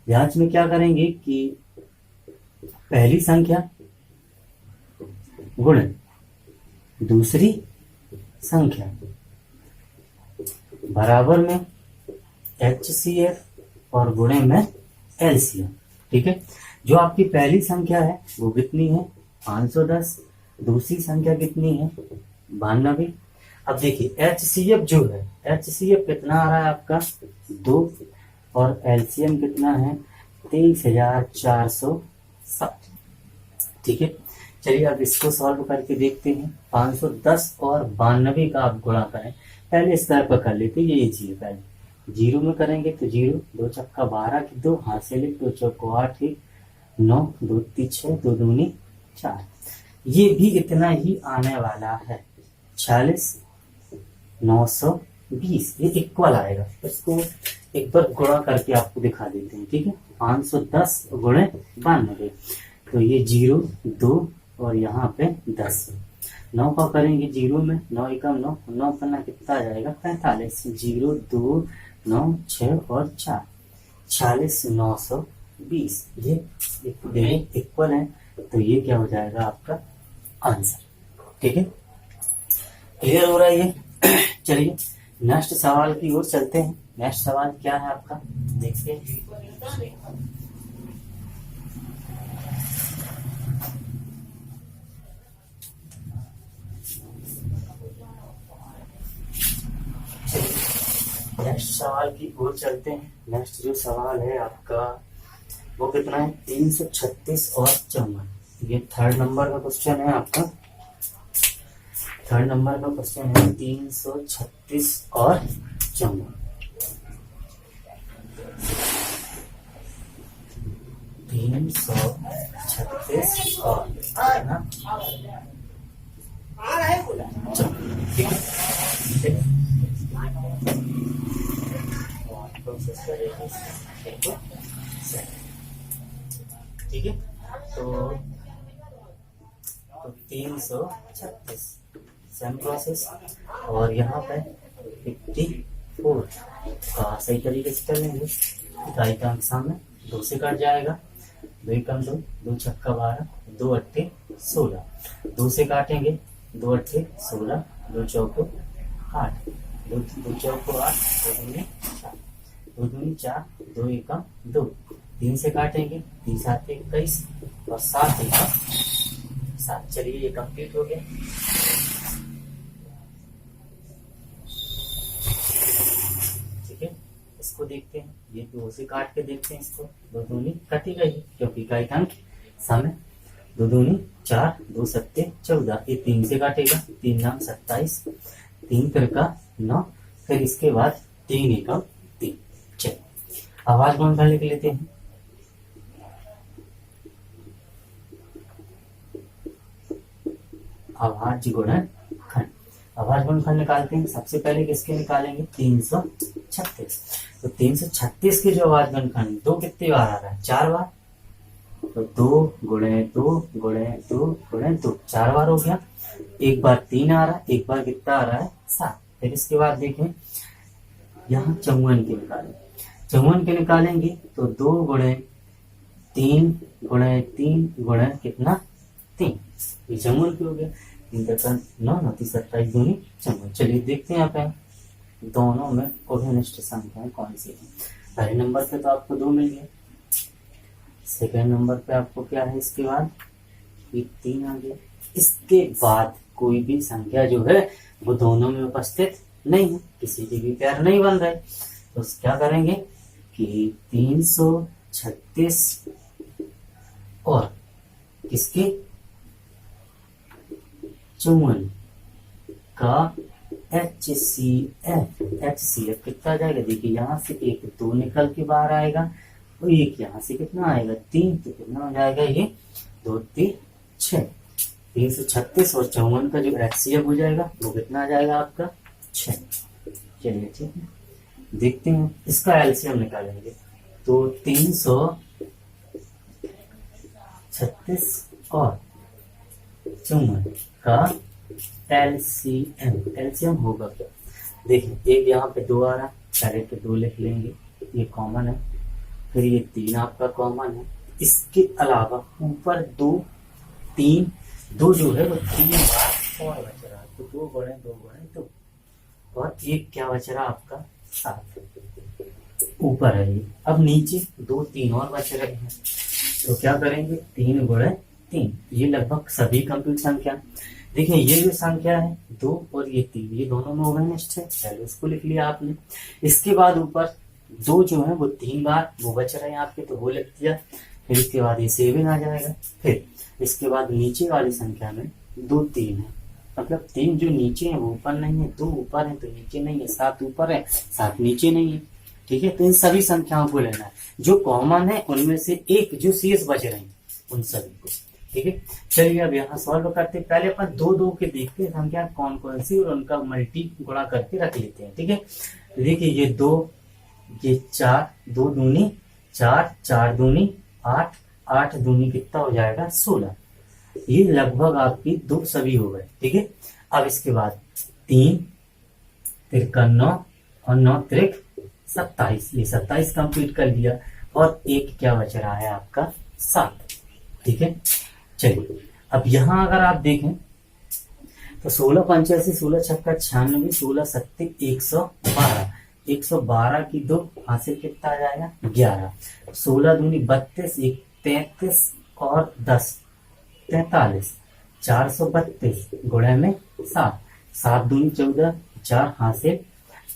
जांच में क्या करेंगे कि पहली संख्या गुणन दूसरी संख्या बराबर में HCF और गुणे में LCM। ठीक है, जो आपकी पहली संख्या है वो कितनी है 510, दूसरी संख्या कितनी है 92। अब देखिए HCF जो है HCF कितना आ रहा है आपका 2 और LCM कितना है 23,460। ठीक है, चलिए अब इसको सॉल्व करके देखते हैं। 510 और 92 का आप गुणा करें, पहले इस तरह पर कर लेते हैं, ये चीज पहले 0 में करेंगे तो 0, 2 छक्का 12 की 2, हाथ से लिख 2 चौको 8 9, 2 3 6, 2 दूनी 4। ये भी इतना ही आने वाला है 46,920, ये इक्वल आएगा। इसको एक बार गुणा करके आपको दिखा देते हैं। ठीक है, 510 गुणे 92 तो ये 0 2 और यहाँ पे 10, 9 का करेंगे 0 में 9 एकम 9, 9 करना कितना आ जाएगा 45, 0 2 9 6 और 4, 46,920। ये इक्वल है तो ये क्या हो जाएगा आपका आंसर। ठीक है, क्लियर हो रहा है ये। चलिए नेक्स्ट सवाल की ओर चलते हैं। नेक्स्ट सवाल क्या है आपका देखते हैं। नेक्स्ट सवाल की ओर चलते हैं। नेक्स्ट जो सवाल है आपका वो कितना है, 336 और 54। ये थर्ड नंबर का क्वेश्चन है आपका। थर्ड नंबर का क्वेश्चन है 336 और 54। 336 और ना, आ रहा है बोला। ठीक है, ठीक है। प्रोसेस करेंगे, ठीक है। तो 336 सेम प्रोसेस, और यहाँ पे 54 का सही तरीके से चलेंगे। इकाई का अंक सामने 2 से कट जाएगा, 2 एकम 2, 2 छक्का 12, 2 अट्ठे 16, 2 से काटेंगे, 2 अट्ठे 16, 2 चौको 8, 2 चौको 8, 2 दूनी 4, 2 दूनी 4, 2 एकम 2, 3 से काटेंगे, 3 7 21 और 7 एकम 7। चलिए ये कंप्लीट हो गया। ठीक है, इसको देखते हैं, ये 2 से काट के देखते हैं इसको। 2 दूनी कटी गई क्योंकि इकाई का अंक सामने, 2 दूनी 4, 2 सत्ते 14, ये 3 से काटेगा, 3 नाम 27, 3 तिरका 9, फिर इसके बाद 3 एकम 3। चलिए आवाज गुणन लिख लेते हैं। आवाज गुणन खंड, आवाज गुणन खंड निकालते हैं। सबसे पहले किसके निकालेंगे, 336। तो 336 के जो आवाज गुणन खंड, 2 कितनी बार आ रहा है, 4 बार। तो 2 गुणे 2 गुणे 2 गुणे 2, 4 बार हो गया। एक बार 3 आ रहा है, एक बार कितना आ रहा है, 7। फिर इसके बाद देखें यहाँ 54 के निकालें, 54 के निकालेंगे तो 2 गुणे 3 गुणे 3 गुणे कितना, 3। ये 54 के हो गया। 3 तक 9 9 3 27 दूनी 54। चलिए देखते हैं यहाँ पे दोनों में ओवेनिष्ठ संख्याएं कौन सी है। पहले नंबर पे तो आपको 2 मिल गया, सेकेंड नंबर पे आपको क्या है, इसके बाद ये 3 आ गया। इसके बाद कोई भी संख्या जो है वो दोनों में उपस्थित नहीं है, किसी के भी पैर नहीं बन रहे। तो क्या करेंगे कि 336 और किसके, 54 का HCF कितना आ जाएगा, देखिए यहाँ से 1 2 निकल के बाहर आएगा, और 1 यहाँ से कितना आएगा, 3, तो कितना हो जाएगा, ये 2 3 6। 336 और 54 का जो HCF हो जाएगा वो कितना आ जाएगा आपका, 6। चलिए ठीक है, देखते हैं इसका एलसीएम निकालेंगे। तो 336 और 54 का एलसीएम होगा क्या, देखिए एक यहाँ पे 2 आ रहा है, पहले तो 2 लिख लेंगे, ये कॉमन है। फिर ये 3 आपका कॉमन है। इसके अलावा ऊपर 2 3 2 जो है वो 3 बार और बच रहा है, तो 2 गुणे 2 गुणे 2, और 1 क्या बच रहा आपका, 7 ऊपर है ये। अब नीचे 2 3 और बच रहे हैं, तो क्या करेंगे, 3 गुणे 3। ये लगभग सभी कंप्लीट संख्या। देखिए ये जो संख्या है 2 और ये 3, ये दोनों में ओवेनिष्ठ है, पहले उसको लिख लिया आपने। इसके बाद ऊपर 2 जो है वो 3 बार वो बच रहे हैं आपके, तो वो लिख दिया। फिर इसके बाद ये 7 आ जाएगा। फिर इसके बाद नीचे वाली संख्या में 2 3 है, मतलब 3 जो नीचे है वो ऊपर नहीं है, 2 ऊपर है तो नीचे नहीं है, 7 ऊपर है 7 नीचे नहीं है। ठीक है, तो इन सभी संख्याओं को लेना है, जो कॉमन है उनमें से एक जो शेष बच रहे हैं उन सभी को। ठीक है, चलिए अब यहाँ सॉल्व करते हैं। पहले अपन 2 2 के देखते हैं संख्या कौन कौन सी, और उनका मल्टी गुणा करके रख लेते हैं। ठीक है, देखिए ये 2, ये 4, 2 दूनी 4, 4 दूनी 8, 8 दूनी कितना हो जाएगा, 16। ये लगभग आपकी 2 सभी हो गए। ठीक है, अब इसके बाद 3 तिरका 9 और 9 तिरक 27, ये 27 कंप्लीट कर लिया, और 1 क्या बच रहा है आपका, 7। ठीक है, चलिए अब यहाँ अगर आप देखें तो 16 85 16 छक्का 96 16 सत्ते 112, 112 की 2 हासिल कितना आ जाएगा, 11। 16 दूनी 32, 1 33 और 10 43, 432 गुणे में 7, 7 दूनी 14, 4 हासिल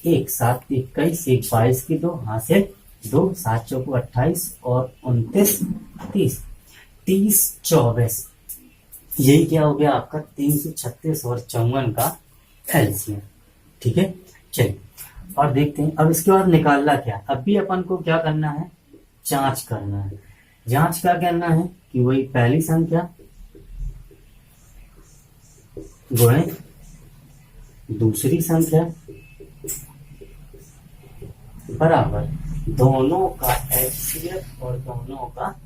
एक, 7 21, एक 22 की 2 हासिल 2, 7 चौको 28 और 29 30, 30 24, यही क्या हो गया आपका 336 और 54 का एलसीएम। ठीक है, चलिए और देखते हैं। अब इसके बाद निकालना क्या, अब भी अपन को क्या करना है, जांच करना है। जांच क्या करना है कि वही पहली संख्या गुणे दूसरी संख्या बराबर दोनों का एचसीएफ और दोनों का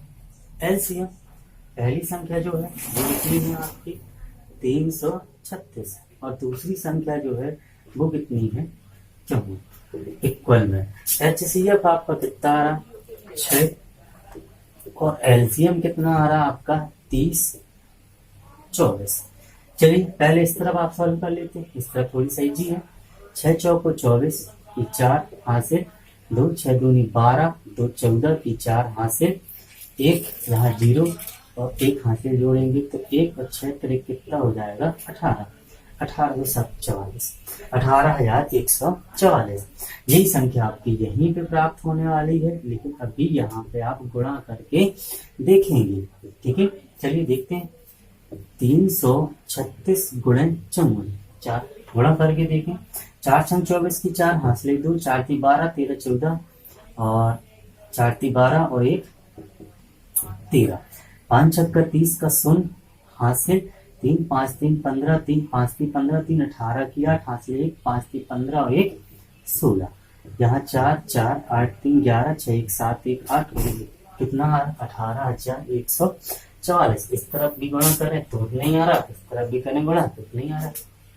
एलसीएम। पहली संख्या जो है वो कितनी है आपकी 336 और दूसरी संख्या जो है वो कितनी है 54। इक्वल में एचसीएफ आपका कितना आ रहा 6 और एलसीएम कितना आ रहा आपका 30 24। चलिए पहले इस तरफ आप सॉल्व कर लेते हैं, इस तरफ थोड़ी सही जी है। 6 चौको 24 की 4 हासिल 2, 6 दूनी 12, 2 14 की 4 हासिल 1, यहाँ 0 और 1 हासिल जोड़ेंगे तो 1 और 6 तरीक कितना हो जाएगा 18, 18 के साथ 44, 18,144। यही संख्या आपकी यहीं पे प्राप्त होने वाली है, लेकिन अभी यहाँ पे आप गुणा करके देखेंगे। ठीक है, चलिए देखते हैं। 336 गुणे 54, 4 गुणा करके देखें। 4 छंग 24 की 4 हासिल 2, 4 ती 12, 13 14 और 4 ती 12 और 1 13, 5 छक्का 30 का 0 हासिल 3, 5 3 15, 3 5 3 15, 3 18 की 8 हासिल 1, 5 3 15 और 1 16। यहाँ 4 4 8 3 11, 6 1 7 1 8 कितना 18,144। इस तरफ भी गुणा करें तो नहीं आ रहा, इस तरफ भी करें गुणा तो नहीं आ रहा।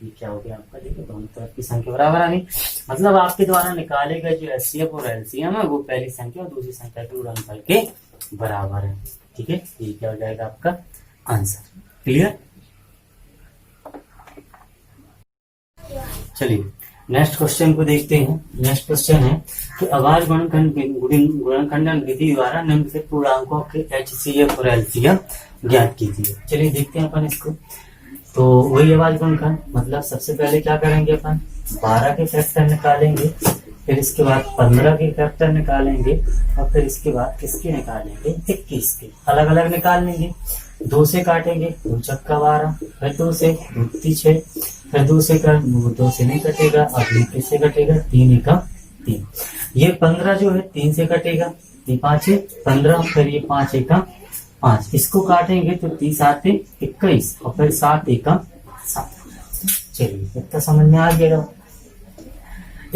ये क्या हो गया आपका, देखो दोनों तरफ की संख्या बराबर आ गई। मतलब आपके द्वारा निकाले गए जो एचसीएफ और एलसीएम है वो पहली संख्या और दूसरी संख्या के गुणनफल के बराबर है। ठीक है, ये क्या हो जाएगा आपका आंसर। क्लियर। चलिए नेक्स्ट क्वेश्चन को देखते हैं। नेक्स्ट क्वेश्चन है कि आवाज गुणनखंडन विधि द्वारा निम्नलिखित पूर्णांकों के एचसीएफ और एलसीएम ज्ञात कीजिए। चलिए देखते हैं अपन इसको। तो वही आवाज गुणनखंड, मतलब सबसे पहले क्या करेंगे अपन 12 के फैक्टर निकालेंगे, फिर इसके बाद 15 के फैक्टर निकालेंगे और फिर इसके बाद किसके निकालेंगे 21 के। अलग अलग निकाल लेंगे। 2 से काटेंगे, 2 छक्का 12, फिर 2 से 2 6, फिर 2 से कर 2 से नहीं कटेगा, अब किससे कटेगा 3 एकम 3। ये 15 जो है 3 से कटेगा, 3 5 15, फिर ये 5 एकम 5, इसको काटेंगे तो 30 7 21 और फिर 7 एकम 7। चलिए इतना समझ में आ गया।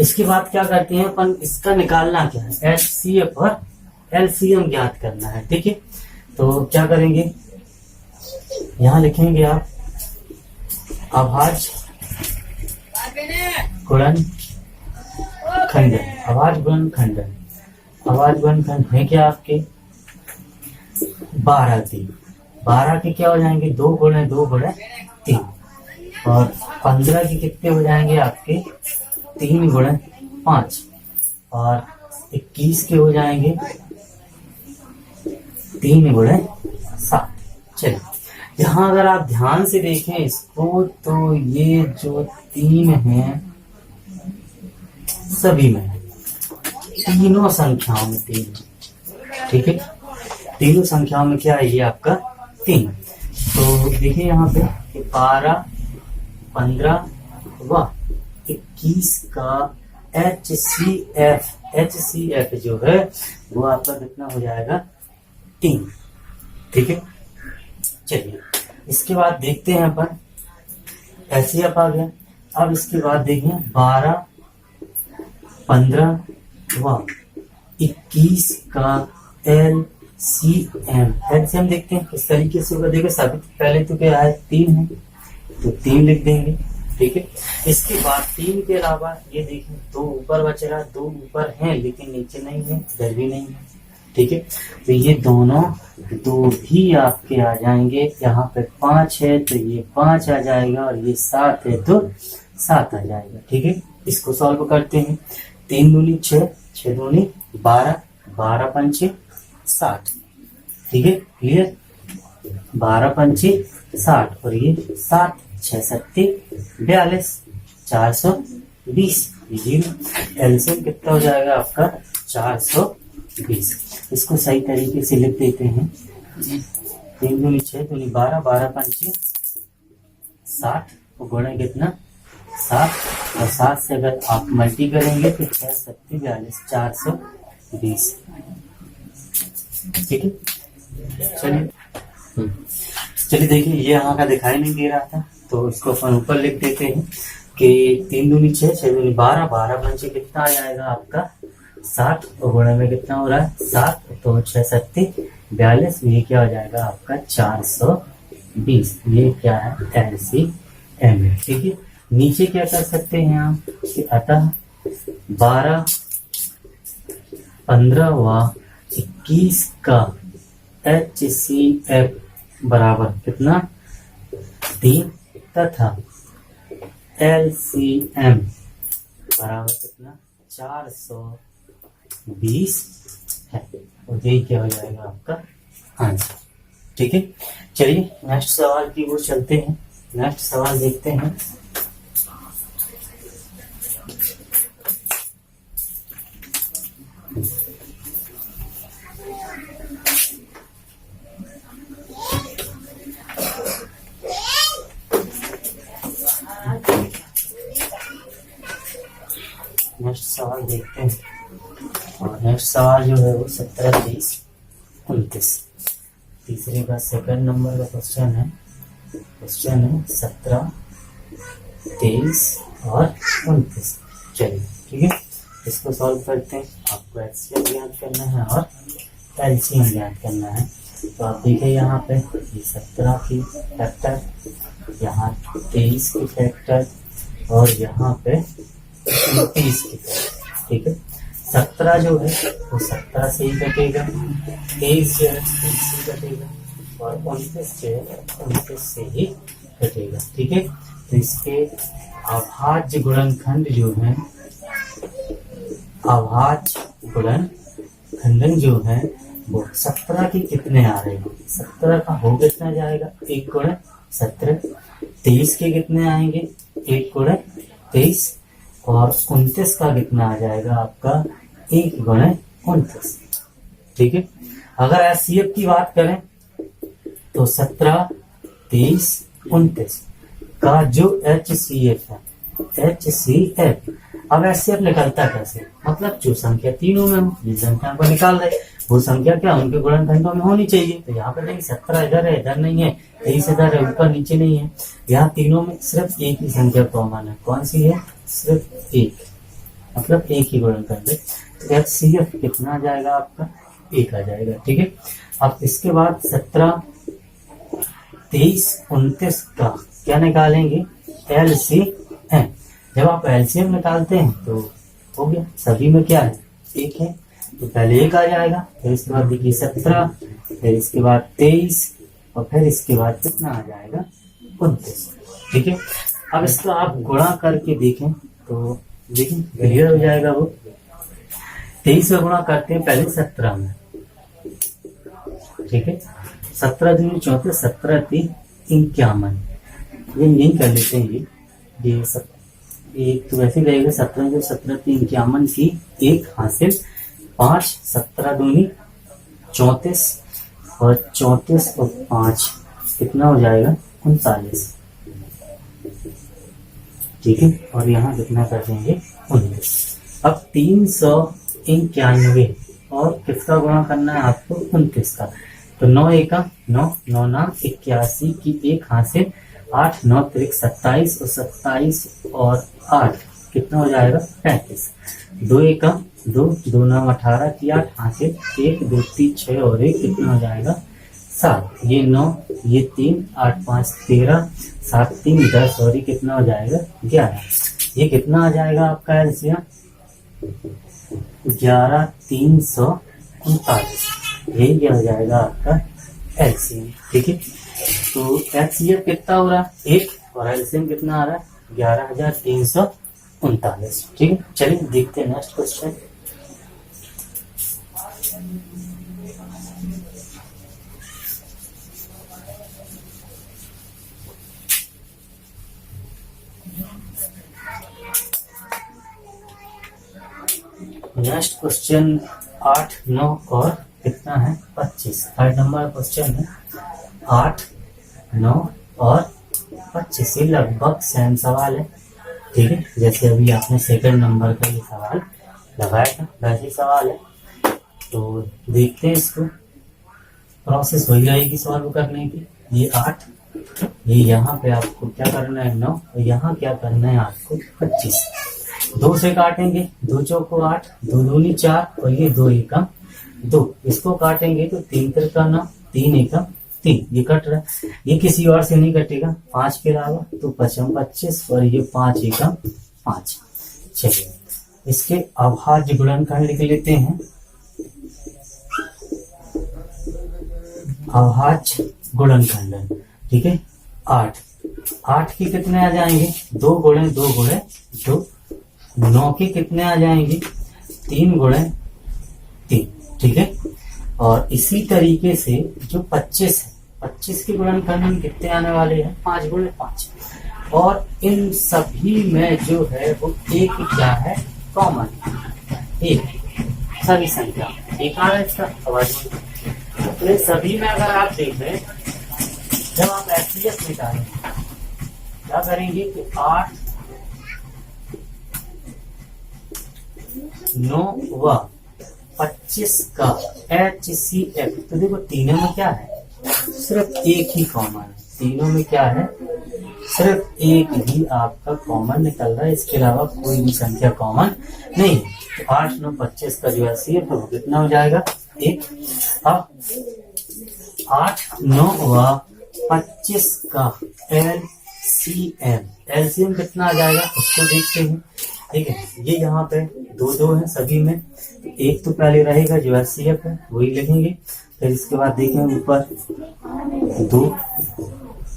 इसके बाद क्या करते हैं अपन, इसका निकालना क्या है एचसीएफ और एलसीएम ज्ञात करना है। ठीक है, तो क्या करेंगे, यहाँ लिखेंगे आप आवाज गुणनखंडन। आवाज गुणनखंडन, आवाज गुणनखंड है क्या आपके 12 3, 12 के क्या हो जाएंगे 2 गुणे 2 गुणे 3 और 15 के कितने हो जाएंगे आपके 3 गुणे 5 और 21 के हो जाएंगे 3 गुणे 7। चलिए यहाँ अगर आप ध्यान से देखें इसको तो ये जो 3 है सभी में है, तीनों संख्याओं में 3। ठीक है, तीनों संख्याओं में क्या है ये आपका 3। तो देखिए यहाँ पे 12 15 व 21 का एचसीएफ जो है वो आपका कितना हो जाएगा 3। ठीक है, चलिए इसके बाद देखते हैं अपन एचसीएफ आ गया। अब इसके बाद देखें 12 15 व 21 का एलसीएम देखते हैं किस तरीके से होगा। देखो सभी पहले तो क्या है 3 है तो 3 लिख देंगे। ठीक है, इसके बाद 3 के अलावा ये देखें 2 ऊपर बचेगा, 2 ऊपर है लेकिन नीचे नहीं है, इधर भी नहीं है। ठीक है, तो ये दोनों 2 भी आपके आ जाएंगे। यहाँ पे 5 है तो ये 5 आ जाएगा और ये 7 है तो 7 आ जाएगा। ठीक है, इसको सॉल्व करते हैं। 3 दूनी 6, 6 दूनी 12, 12 पंचे 60। ठीक है, क्लियर। 12 पंचे 60 और ये 7 6 7 42, 420। जीरो। एलसीएम कितना हो जाएगा आपका 420। इसको सही तरीके से लिख देते हैं। 3 दूनी 6 दूनी 12, 12 पंचे 60 और गुणे कितना 7 और 7 से अगर आप मल्टी करेंगे तो 6 7 42 420। ठीक है, चलिए देखिए ये यहाँ का दिखाई नहीं दे रहा था तो इसको अपन ऊपर लिख देते हैं कि 3 दूनी 6 6 दूनी 12, 12 पंचे कितना आ जाएगा आपका 60 और गुणे में कितना हो रहा है 7 तो 6 7 42। ये क्या हो जाएगा आपका 420। ये क्या है LCM है। ठीक है, नीचे क्या कर सकते हैं आप कि अतः 12 15 व 21 का HCF बराबर कितना 3 तथा LCM बराबर कितना 420 है। और यही क्या हो जाएगा आपका आंसर। ठीक है, चलिए नेक्स्ट सवाल की ओर चलते हैं। नेक्स्ट सवाल देखते हैं। नेक्स्ट सवाल देखते हैं और नेक्स्ट सवाल जो है वो 17 30 29 तीसरे का सेकंड नंबर का क्वेश्चन है। क्वेश्चन है 17 23 और 29। चलिए ठीक है, इसको सॉल्व करते हैं। आपको HCF ज्ञात करना है और LCM ज्ञात करना है। तो आप देखिए यहाँ पे ये 17 की फैक्टर, यहाँ 23 की फैक्टर और यहाँ पे 30 की फैक्टर। ठीक है, 17 जो है वो 17 से ही कटेगा, 23 जो है 23 से कटेगा और 29 जो है 29 से ही कटेगा। ठीक है, तो इसके अभाज्य गुणनखंड जो है, अभाज्य गुणनखंड जो है वो 17 के कितने आ रहे हैं। 17 का हो कितना जाएगा 1 गुणे 17। 23 के कितने आएंगे 1 गुणे 23 और 29 का कितना आ जाएगा आपका 1 गुणे 29। ठीक है, अगर HCF की बात करें तो 17 23 29 का जो HCF है, HCF अब HCF निकलता कैसे, मतलब जो संख्या तीनों में हो, जिस संख्या को निकाल रहे वो संख्या क्या उनके गुणनखंडों में होनी चाहिए। तो यहाँ पे देखिए 17 इधर है, इधर नहीं है, 23 इधर है, ऊपर नीचे नहीं है। यहाँ तीनों में सिर्फ एक ही संख्या कॉमन है। कौन सी है, सिर्फ एक, मतलब एक ही गुणनखंड है। तो HCF कितना आ जाएगा आपका 1 आ जाएगा। ठीक है, अब इसके बाद 17 23 29 का क्या निकालेंगे LCM। जब आप LCM निकालते हैं तो हो गया, सभी में क्या है 1 है, तो पहले 1 आ जाएगा, फिर इसके बाद देखिए 17, फिर इसके बाद 23 और फिर इसके बाद कितना आ जाएगा 29। ठीक है, अब इसको आप गुणा करके देखें तो देखें क्लियर हो जाएगा। वो 23 में गुणा करते हैं पहले 17 में। ठीक है, 17 दूनी 34, 17 3 51, ये यही कर लेते हैं। ये सब एक तो वैसे रहेगा 17 जो 17 3 51 की 1 हासिल 5, 17 दूनी 34 और 34 और 5 कितना हो जाएगा 39। ठीक है, और यहाँ कितना कर देंगे 19। अब 391 और किसका गुणा करना है आपको 29 का। तो 9 1 9 9 9 81 की 1 हासिल 8 9 3 27 और 27 और 8 कितना हो जाएगा 35। 2 1 2 2 9 18 की 8 हासिल 1 2 3 6 और 1 कितना हो जाएगा 7। ये 9 ये 3 8 5 13 7 3 10 और ये कितना हो जाएगा 11। ये कितना आ जाएगा आपका एलसीएम 11 339। यही क्या हो जाएगा आपका एलसीएम। ठीक है, तो एचसीएफ कितना हो रहा है 1 और एलसीएम कितना आ रहा है 11,339। ठीक है, चलिए देखते हैं नेक्स्ट क्वेश्चन। नेक्स्ट क्वेश्चन 8, 9 और कितना है 25। 8 नंबर क्वेश्चन है 8, 9 और 25। ये लगभग सेम सवाल है, ठीक है। जैसे अभी आपने सेकंड नंबर का ये सवाल लगाया था वैसे सवाल है। तो देखते हैं इसको, प्रोसेस हो जाएगी सॉल्व करने की। ये 8, ये यहाँ पे आपको क्या करना है 9 और यहाँ क्या करना है आपको 25। 2 से काटेंगे, 2 चौको 8, 2 दूनी 4 और ये 2 एकम 2। इसको काटेंगे तो 3 त्रिका 9, 3 एकम 3, ये कट रहा है। ये किसी और से नहीं कटेगा 5 के अलावा, तो 5 25 और ये 5 एकम 5। चलिए इसके अभाज्य गुणनखंड लिख लेते हैं। अभाज्य गुणनखंड, ठीक है। 8 के कितने आ जाएंगे 2 गुणे 2 गुणे 2। 9 के कितने आ जाएंगे 3 गुणे 3, ठीक है। और इसी तरीके से जो 25 है, 25 के गुणनखंड में कितने आने वाले हैं 5 गुणे 5। और इन सभी में जो है वो एक क्या है कॉमन, एक सभी संख्या एक आ रहा है इसका अभाज्य। तो सभी में अगर आप देखें, जब आप एचसीएफ निकालेंगे क्या करेंगे कि 8, 9 व 25 का HCF, तो देखो तीनों में क्या है सिर्फ एक ही कॉमन है। तीनों में क्या है सिर्फ एक ही आपका कॉमन निकल रहा है, इसके अलावा कोई भी संख्या कॉमन नहीं। तो 8, 9, 25 का जो HCF है वो कितना हो जाएगा 1। अब 8, 9 व 25 का LCM कितना आ जाएगा उसको देखते हैं, ठीक है। ये यहाँ पे 2 है सभी में, एक तो पहले रहेगा जो HCF है वही लिखेंगे। फिर इसके बाद देखें ऊपर 2,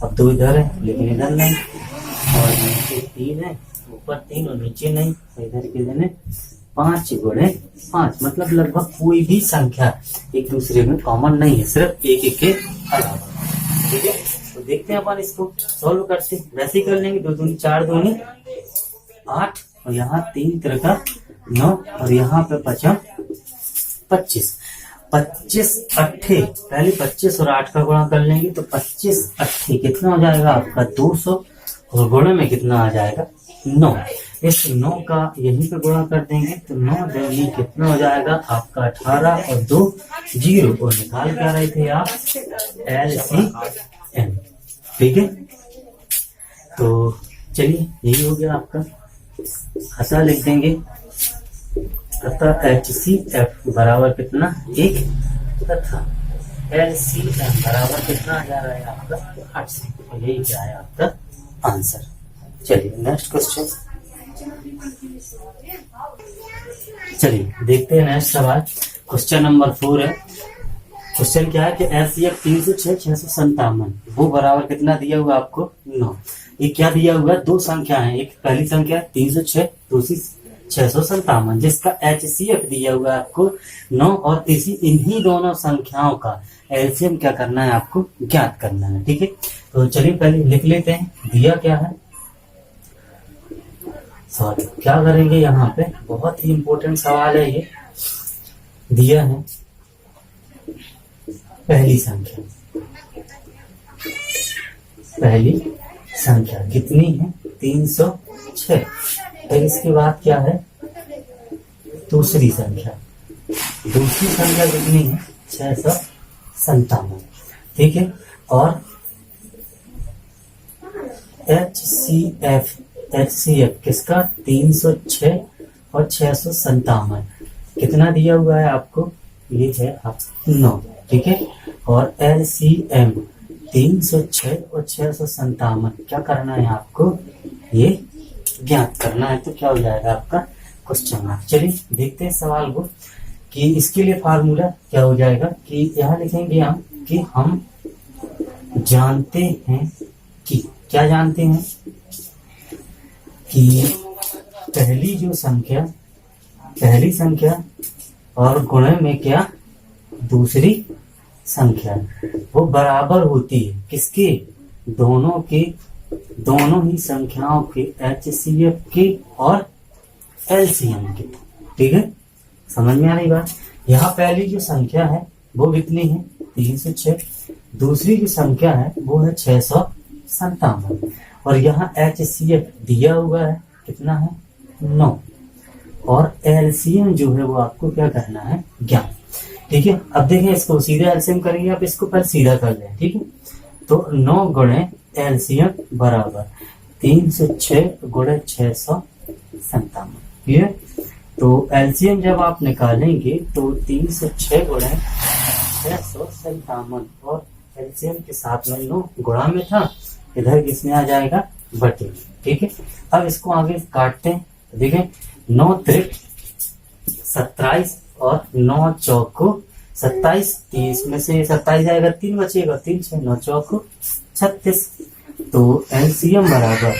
अब 2 इधर है लेकिन इधर नहीं, और नीचे 3 है, ऊपर 3 और नीचे नहीं, इधर के देने 5 गुणे 5। मतलब लगभग कोई भी संख्या एक दूसरे में कॉमन नहीं है, सिर्फ एक के अलावा, ठीक है। तो देखते हैं अपन इसको सॉल्व करते हैं। वैसे ही कर लेंगे, 2 दूनी 4 दूनी 8 और यहाँ 3 त्रिका 9 और यहाँ पे 5 25। 25 अट्ठे, पहले 25 और 8 का गुणा कर लेंगे तो 25 अट्ठे कितना हो जाएगा आपका 200 और गुणे में कितना आ जाएगा 9। इस 9 का यहीं पे गुणा कर देंगे तो 9 दूनी कितना हो जाएगा आपका 18 और 2 0 और निकाल क्या रहे थे आप LCM, ठीक है। तो चलिए यही हो गया आपका, अतः लिख देंगे अतः HCF बराबर कितना 1 तथा LCM बराबर कितना आ जा रहा है आपका 80। तो यही क्या है आपका आंसर। चलिए नेक्स्ट क्वेश्चन, चलिए देखते हैं नेक्स्ट सवाल। क्वेश्चन नंबर 4 है। क्वेश्चन क्या है कि HCF 306, 657 वो बराबर कितना दिया हुआ आपको 9। ये क्या दिया हुआ 2 संख्या है, एक पहली संख्या 306, दूसरी 657, जिसका HCF दिया हुआ है आपको 9 और इन्हीं दोनों संख्याओं का LCM क्या करना है आपको ज्ञात करना है, ठीक है। तो चलिए पहले लिख लेते हैं दिया क्या है, सॉरी क्या करेंगे यहाँ पे, बहुत ही इंपॉर्टेंट सवाल है ये। दिया है पहली संख्या कितनी है 306। फिर इसके बाद क्या है दूसरी संख्या कितनी है 657, ठीक है। और HCF किसका 306 और 657 कितना दिया हुआ है आपको, ये है आप 9, ठीक है। और LCM 306 और 657 क्या करना है आपको ये ज्ञात करना है। तो क्या हो जाएगा आपका क्वेश्चन मार्क। चलिए देखते हैं सवाल को कि इसके लिए फार्मूला क्या हो जाएगा कि यहाँ लिखेंगे हम कि हम जानते हैं कि क्या जानते हैं कि पहली संख्या और गुणे में क्या दूसरी संख्या वो बराबर होती है किसके, दोनों ही संख्याओं के HCF के और LCM के, ठीक है। समझ में आ रही बात। यहाँ पहली जो संख्या है वो कितनी है, 306। दूसरी जो संख्या है वो है 657। और यहाँ HCF दिया हुआ है कितना है, 9। और LCM जो है वो आपको क्या करना है, 11। ठीक है, अब देखें इसको सीधा LCM करेंगे, आप इसको पर सीधा कर लें। ठीक है, तो 9 गुणे LCM बराबर 306 गुणे 657। क्लियर। तो LCM जब आप निकालेंगे तो 306 गुणे 657 और LCM के साथ में 9 गुणा में था, इधर किसमें आ जाएगा, बटे। ठीक है, अब इसको आगे काटते हैं। देखें 9 त्रिक 27 और 9 चौको 27, 30 में से 27 जाएगा, 3 बचेगा, 3 6 9 चौको 36। तो LCM बराबर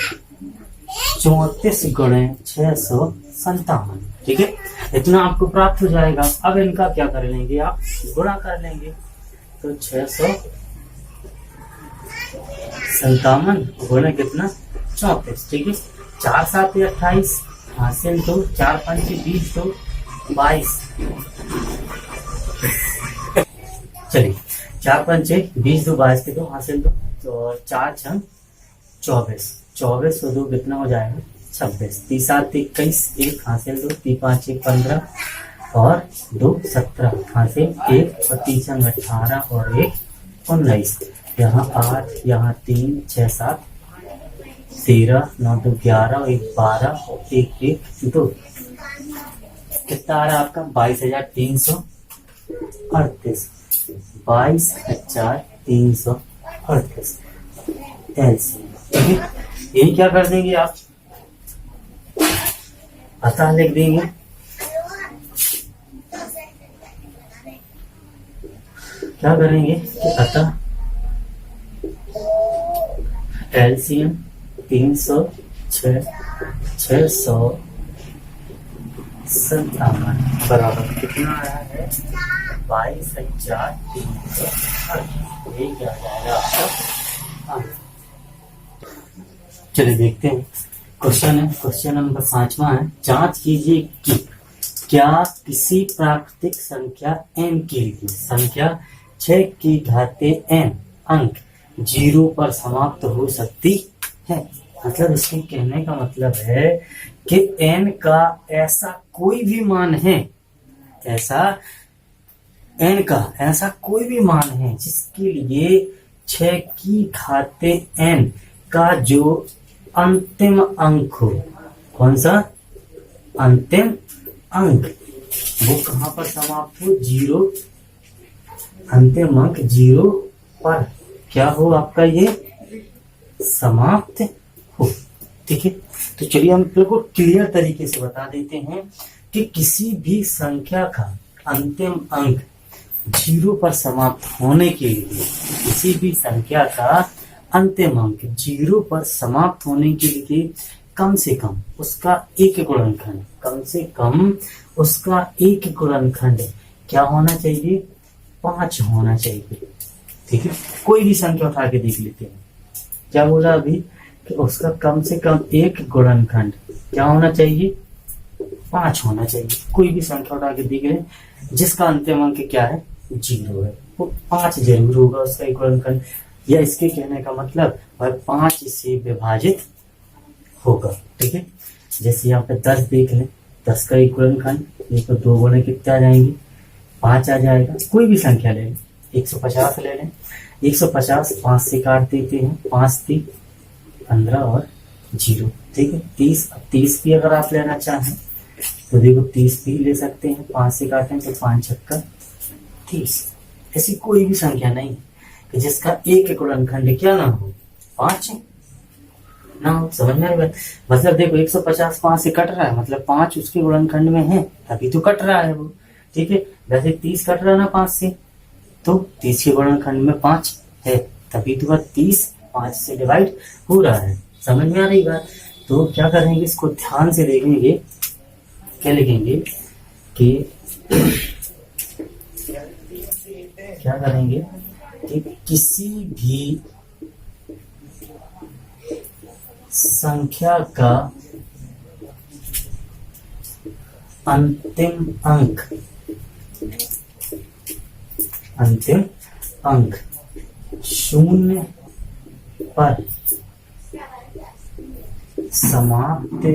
34 गुणे 657। ठीक है, इतना आपको प्राप्त हो जाएगा। अब इनका क्या कर लेंगे, आप गुणा कर लेंगे। तो 657 गुणे कितना, 34। ठीक है, 4 7 28 हासिल 2, 4 5 20 2 22। चलिए 4 5 20 2 22 के 2 हासिल 2, तो 4 6 24, 24 और 2 कितना हो जाएगा, 26। 3 7 21 1 हासिल 2, 3 5 1 15 और 2 17 हासिल 1 और 3 6 18 और 1 19। यहाँ 8, यहाँ 3 6 7 13 9 2 11 और 1 12 और 1 1 2। कितना आ रहा है आपका, 22,338। 22,338 LCM। यही क्या कर देंगे आप, अतः लिख देंगे। क्या करेंगे कि अतः LCM 306 657 बराबर कितना आ रहा है, 22,338। यही क्या आ जाएगा आपका। चलिए देखते हैं क्वेश्चन है, क्वेश्चन नंबर 5वां है। जांच कीजिए कि क्या किसी प्राकृतिक संख्या n के लिए संख्या 6 की घाते n अंक 0 पर समाप्त हो सकती है। मतलब इसके कहने का मतलब है कि n का ऐसा कोई भी मान है, n का ऐसा कोई भी मान है जिसके लिए 6 की घाते n का जो अंतिम अंक हो, कौन सा अंतिम अंक, वो कहां पर समाप्त हो, 0। अंतिम अंक 0 पर क्या हो आपका, ये समाप्त हो। ठीक है, तो चलिए हम बिल्कुल क्लियर तरीके से बता देते हैं कि किसी भी संख्या का अंतिम अंक 0 पर समाप्त होने के लिए, किसी भी संख्या का अंतिम अंक 0 पर समाप्त होने के लिए कम से कम उसका एक गुणनखंड, कम से कम उसका एक गुणनखंड क्या होना चाहिए, 5 होना चाहिए। ठीक है, कोई भी संख्या उठा के देख लेते हैं। क्या बोला अभी कि उसका कम से कम एक गुणनखंड क्या होना चाहिए, 5 होना चाहिए। कोई भी संख्या उठा के देख लें जिसका अंतिम अंक क्या है, 0 है, वो 5 जरूर होगा उसका एक गुणनखंड, या इसके कहने का मतलब वह 5 से विभाजित होगा। ठीक है, जैसे यहाँ पे 10 देख लें, 10 का एक गुणनखंड, एक 2 गुणे कितने आ जाएंगे, 5 आ जाएगा। कोई भी संख्या ले लें, 150 ले लें, 150 5 से काट देते हैं, 5 3 15 और 0। ठीक है, 30, अब 30 भी अगर आप लेना चाहें तो देखो 30 भी ले सकते हैं, 5 से काटें तो 5 छक्का 30। ऐसी कोई भी संख्या नहीं कि जिसका एक गुणनखंड क्या ना हो, 5 ना हो। समझ में आ रहा है, मतलब देखो 150 5 से कट रहा है, मतलब 5 उसके गुणनखंड में है तभी तो कट रहा है वो। ठीक है, वैसे 30 कट रहा है ना 5 से, तो 30 के गुणनखंड में 5 है तभी तो 30 5 से डिवाइड हो रहा है। समझ में आ रही बात। तो क्या करेंगे, इसको ध्यान से देखेंगे, क्या लिखेंगे कि क्या करेंगे कि किसी भी संख्या का अंतिम अंक, अंतिम अंक शून्य पर समाप्त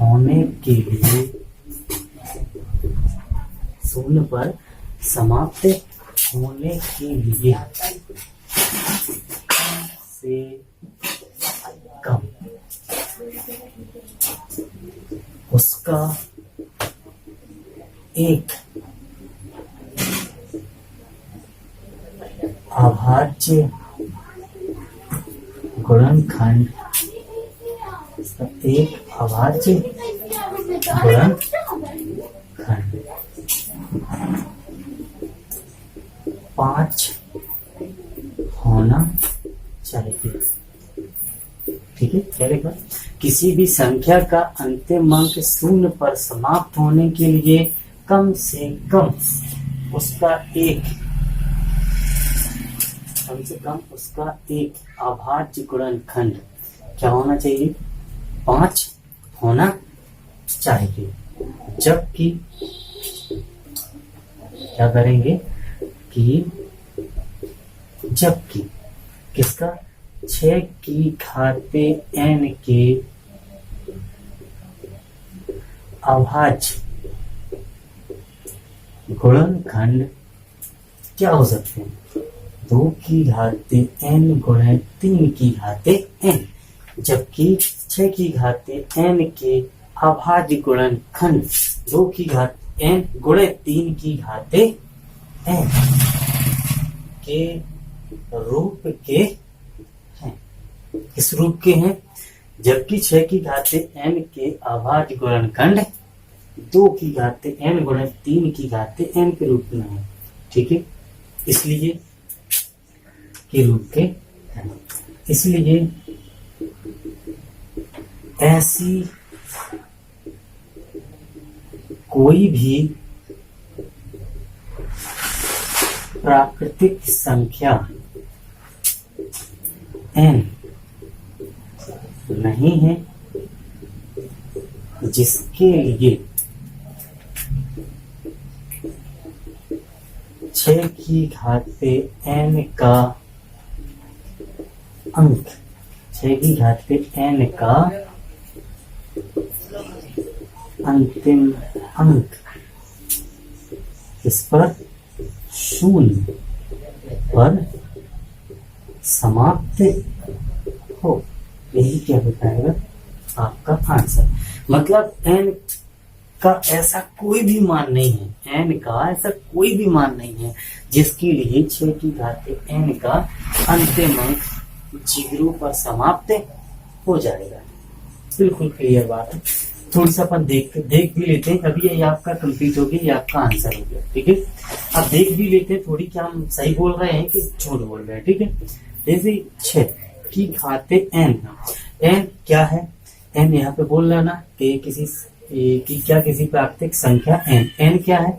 होने के लिए, शून्य पर समाप्त होने के लिए कम से कम उसका एक अभाज्य गुणनखंड, एक अभाज्य गुणनखंड 5 होना चाहिए। ठीक है, क्या लिखा? किसी भी संख्या का अंतिम अंक शून्य पर समाप्त होने के लिए कम से कम उसका एक, कम से कम उसका एक अभाज्य गुणनखंड क्या होना चाहिए? 5 होना चाहिए। जबकि क्या करेंगे कि जबकि किसका? 6 की घाते n के अभाज्य गुणनखंड क्या हो सकते हैं? 2 की घाते n गुणे 3 की घाते n। जबकि 6 की घाते n के अभाज्य गुणनखंड 2 की घात n गुणे 3 की घाते n के रूप के हैं। किस रूप के हैं? जबकि 6 की घाते n के अभाज्य गुणनखंड 2 की घाते n गुणे 3 की घाते n के रूप में है। ठीक है, इसलिए के रूप के हैं। इसलिए ऐसी कोई भी प्राकृतिक संख्या n नहीं है जिसके लिए 6 की घाते n का अंक, 6 की घाते n का अंतिम अंक इस पर शून्य पर समाप्त हो। यही क्या बताएगा आपका आंसर। मतलब n का ऐसा कोई भी मान नहीं है, n का ऐसा कोई भी मान नहीं है जिसके लिए 6 की घाते n का अंतिम अंक 0 पर समाप्त हो जाएगा। बिल्कुल क्लियर बात है। थोड़ी सा अपन देख भी लेते हैं। अभी ये आपका कंप्लीट हो गया, ये आपका आंसर हो गया। ठीक है, अब देख भी लेते हैं थोड़ी क्या हम सही बोल रहे हैं कि झूठ बोल रहे हैं। ठीक है, जैसे 6 की घाते n, n क्या है? n यहाँ पे बोल रहा ना कि किसी प्राकृतिक संख्या n, n क्या है?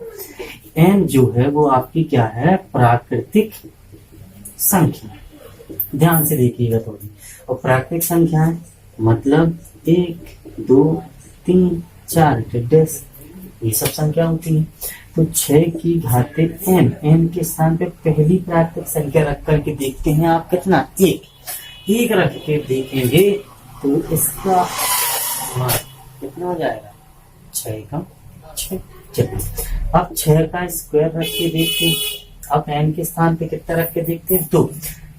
n जो है वो आपकी क्या है? प्राकृतिक संख्या। ध्यान से देखिएगा थोड़ी। और प्राकृतिक संख्या है मतलब 1 2 3 4 डेस, ये सब संख्या होती है। तो 6 की घाते n के स्थान पे पहली प्राकृतिक संख्या रख करके देखते हैं आप कितना? 1 रख के देखेंगे तो इसका मान कितना हो जाएगा? 6 का 6। चलिए अब 6 का स्क्वायर रख के देखते हैं। अब n के स्थान पे कितना रख के देखते हैं?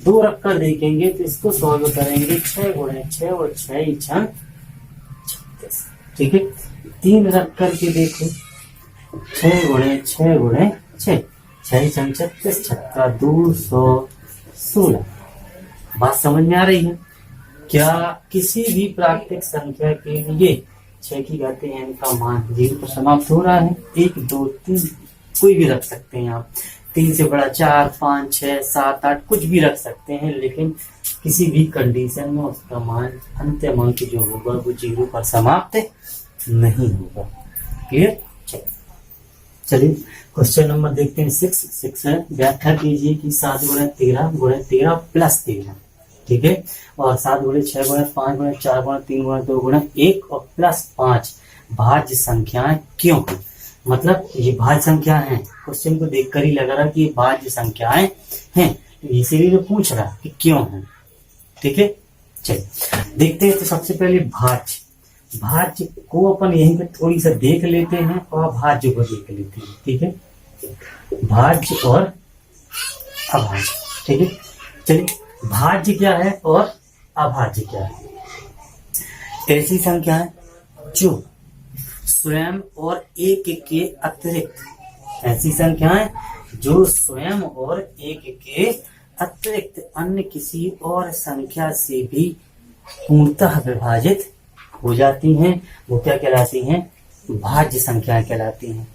2 रख कर देखेंगे तो इसको सॉल्व करेंगे। 6 गुणे 6 और 6 ही 36। ठीक है, 3 रख करके देखो। 6 गुणे 6 गुणे 6, 6 36, 6 216। बात समझ में आ रही है? क्या किसी भी प्राकृतिक संख्या के लिए 6 की घाते n का मान 0 पर समाप्त हो रहा है? 1 2 3 कोई भी रख सकते हैं आप। 3 से बड़ा 4 5 6 7 8 कुछ भी रख सकते हैं, लेकिन किसी भी कंडीशन में उसका मान अंतिम अंक जो होगा वो 0 पर समाप्त नहीं होगा। क्लियर? चलिए क्वेश्चन नंबर देखते हैं 6 है। व्याख्या कीजिए कि 7 गुणे 13 गुणे 13 प्लस 13। ठीक है, और 7 गुणे 6 गुणे 5 गुणे 4 गुणे 3 गुणे 2 गुणे 1 और प्लस 5 भाज्य संख्याएं क्यों हैं। मतलब ये भाज्य संख्या है, क्वेश्चन को देखकर ही लग रहा कि ये भाज्य संख्याएं हैं, इसीलिए तो पूछ रहा कि क्यों है। ठीक है, चलिए देखते हैं। तो सबसे पहले भाज्य, भाज्य को अपन यहीं पे थोड़ी सा देख लेते हैं और भाज्य को देख लेते हैं। ठीक है, भाज्य और अभाज्य। ठीक है, चलिए भाज्य क्या है और अभाज्य क्या है। ऐसी संख्या है जो स्वयं और एक के अतिरिक्त, ऐसी संख्याएं जो स्वयं और एक के अतिरिक्त अन्य किसी और संख्या से भी पूर्णतः विभाजित हो जाती हैं, वो क्या कहलाती हैं, भाज्य संख्याएं कहलाती हैं।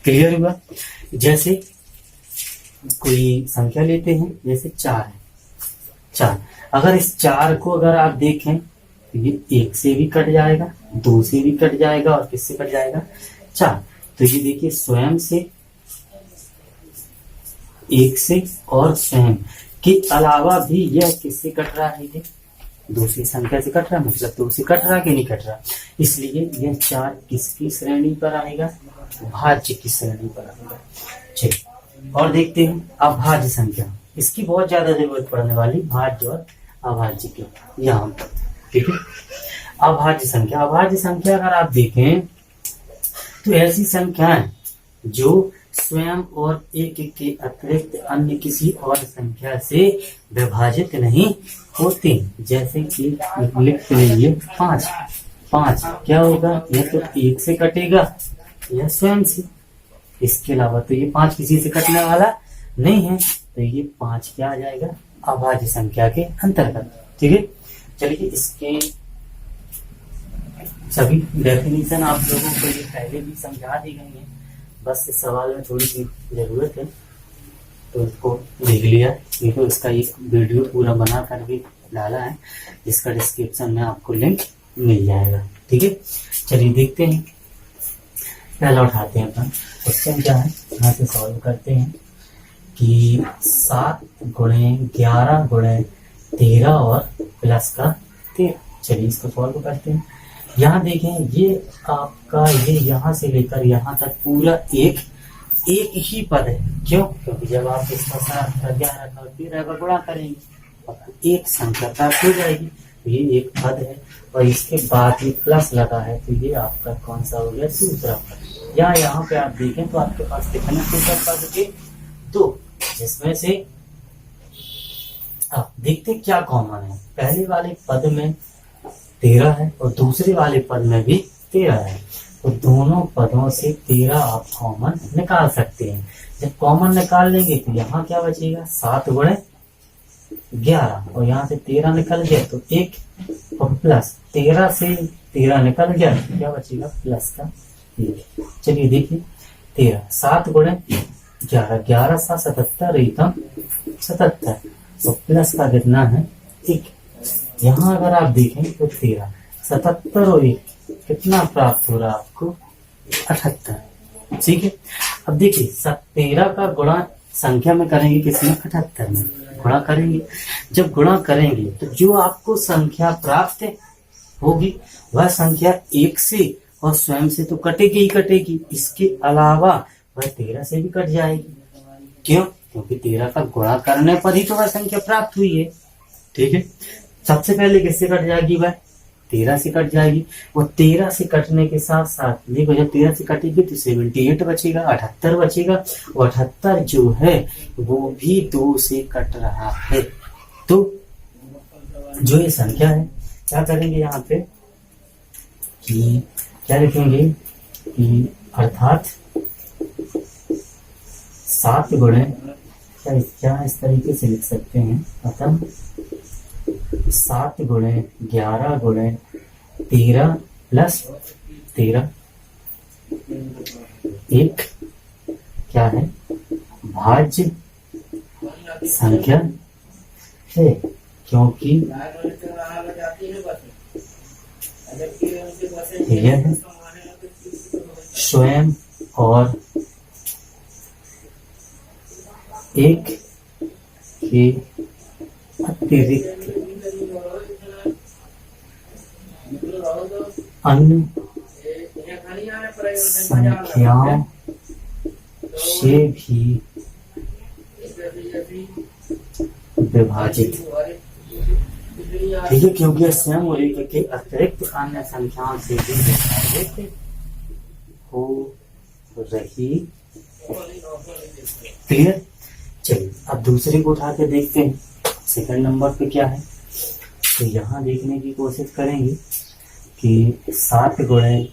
क्लियर हुआ। जैसे कोई संख्या लेते हैं, जैसे 4 है, 4, अगर इस 4 को अगर आप देखें तो ये 1 से भी कट जाएगा, 2 से भी कट जाएगा और किससे कट जाएगा, 4। तो ये देखिए स्वयं से, 1 से और स्वयं के अलावा भी यह किससे कट रहा है, ये दूसरी संख्या से कट रहा है, मतलब 2 से कट रहा कि नहीं कट रहा। इसलिए यह 4 किसकी श्रेणी पर आएगा, भाज्य की श्रेणी पर आएगा। चलिए और देखते हैं अभाज्य संख्या, इसकी बहुत ज्यादा जरूरत पड़ने वाली, भाज्य और अभाज्य की यहाँ पर। ठीक है, अभाज्य संख्या, अभाज्य संख्या अगर आप देखें तो ऐसी संख्याएं जो स्वयं और एक के अतिरिक्त अन्य किसी और संख्या से विभाजित नहीं होती। जैसे कि लिख लीजिए 5, 5 क्या होगा, यह तो 1 से कटेगा या स्वयं से, इसके अलावा तो ये 5 किसी से कटने वाला नहीं है, तो ये 5 क्या आ जाएगा, अभाज्य संख्या के अंतर्गत। ठीक है, चलिए इसके सभी डेफिनेशन आप लोगों को ये पहले भी समझा दी गई है, बस इस सवाल में थोड़ी सी जरूरत है तो इसको देख लिया। देखो इसका एक वीडियो पूरा बना कर भी डाला है, जिसका डिस्क्रिप्शन में आपको लिंक मिल जाएगा। ठीक है, चलिए देखते हैं। पहला उठाते हैं अपन, क्वेश्चन क्या है, यहाँ से सॉल्व करते हैं कि 7 गुणे 11 गुणे 13 और प्लस का 13। चलिए इसको सॉल्व करते हैं। यहाँ देखें ये आपका ये यहाँ से लेकर यहाँ तक पूरा एक ही पद है। क्यों? क्योंकि जब आप इसका 7 का 11 का 13 का गुणा करेंगे आपको एक संख्या प्राप्त हो जाएगी। तो ये एक पद है और इसके बाद ये प्लस लगा है, तो ये आपका कौन सा हो गया, दूसरा पद। या यहाँ पे आप देखें तो आपके पास कितने पद के, तो जिसमें से आप देखते क्या कॉमन है, पहले वाले पद में 13 है और दूसरे वाले पद में भी 13 है, तो दोनों पदों से 13 आप कॉमन निकाल सकते हैं। जब कॉमन निकाल लेंगे तो यहाँ क्या बचेगा, 7 गुणे 11 और यहाँ से 13 निकल गया तो 1 और प्लस 13 से 13 निकल गया तो क्या बचेगा, प्लस का 1। चलिए देखिए 13, 7 गुणे 11, 11 सा 77, एकम 77, तो प्लस का कितना है, 1। यहाँ अगर आप देखें तो 13, 77 और 1 कितना प्राप्त हो रहा है आपको, 78। ठीक है, अब देखिए 13 का गुणा संख्या में करेंगे, किसमें, 78 में गुणा करेंगे। जब गुणा करेंगे तो जो आपको संख्या प्राप्त होगी वह संख्या 1 से और स्वयं से तो कटेगी ही कटेगी, इसके अलावा वह 13 से भी कट जाएगी। क्यों? क्योंकि 13 का गुणा करने पर ही तो वह संख्या प्राप्त हुई है। ठीक है, सबसे पहले किससे कट जाएगी, वह 13 से कट जाएगी। वो 13 से कटने के साथ साथ देखो जब 13 से कटेगी तो 78 बचेगा, 78 बचेगा, और 78 जो है वो भी 2 से कट रहा है। तो जो ये संख्या है, क्या करेंगे यहाँ पे कि क्या लिखेंगे कि अर्थात 7 गुणे, क्या इस तरीके से लिख सकते हैं, अतः 7 गुणे 11 गुणे 13 प्लस 13 एक क्या है, भाज्य संख्या है, क्योंकि यह स्वयं और एक के अतिरिक्त अन्य संख्याओं से भी विभाजित, ठीक है, क्योंकि स्वयं और एक के अतिरिक्त अन्य संख्याओं से भी विभाजित हो रही। क्लियर। चलिए अब दूसरे को उठा के देखते हैं, सेकंड नंबर पे क्या है। तो यहाँ देखने की कोशिश करेंगे कि 7 गुणे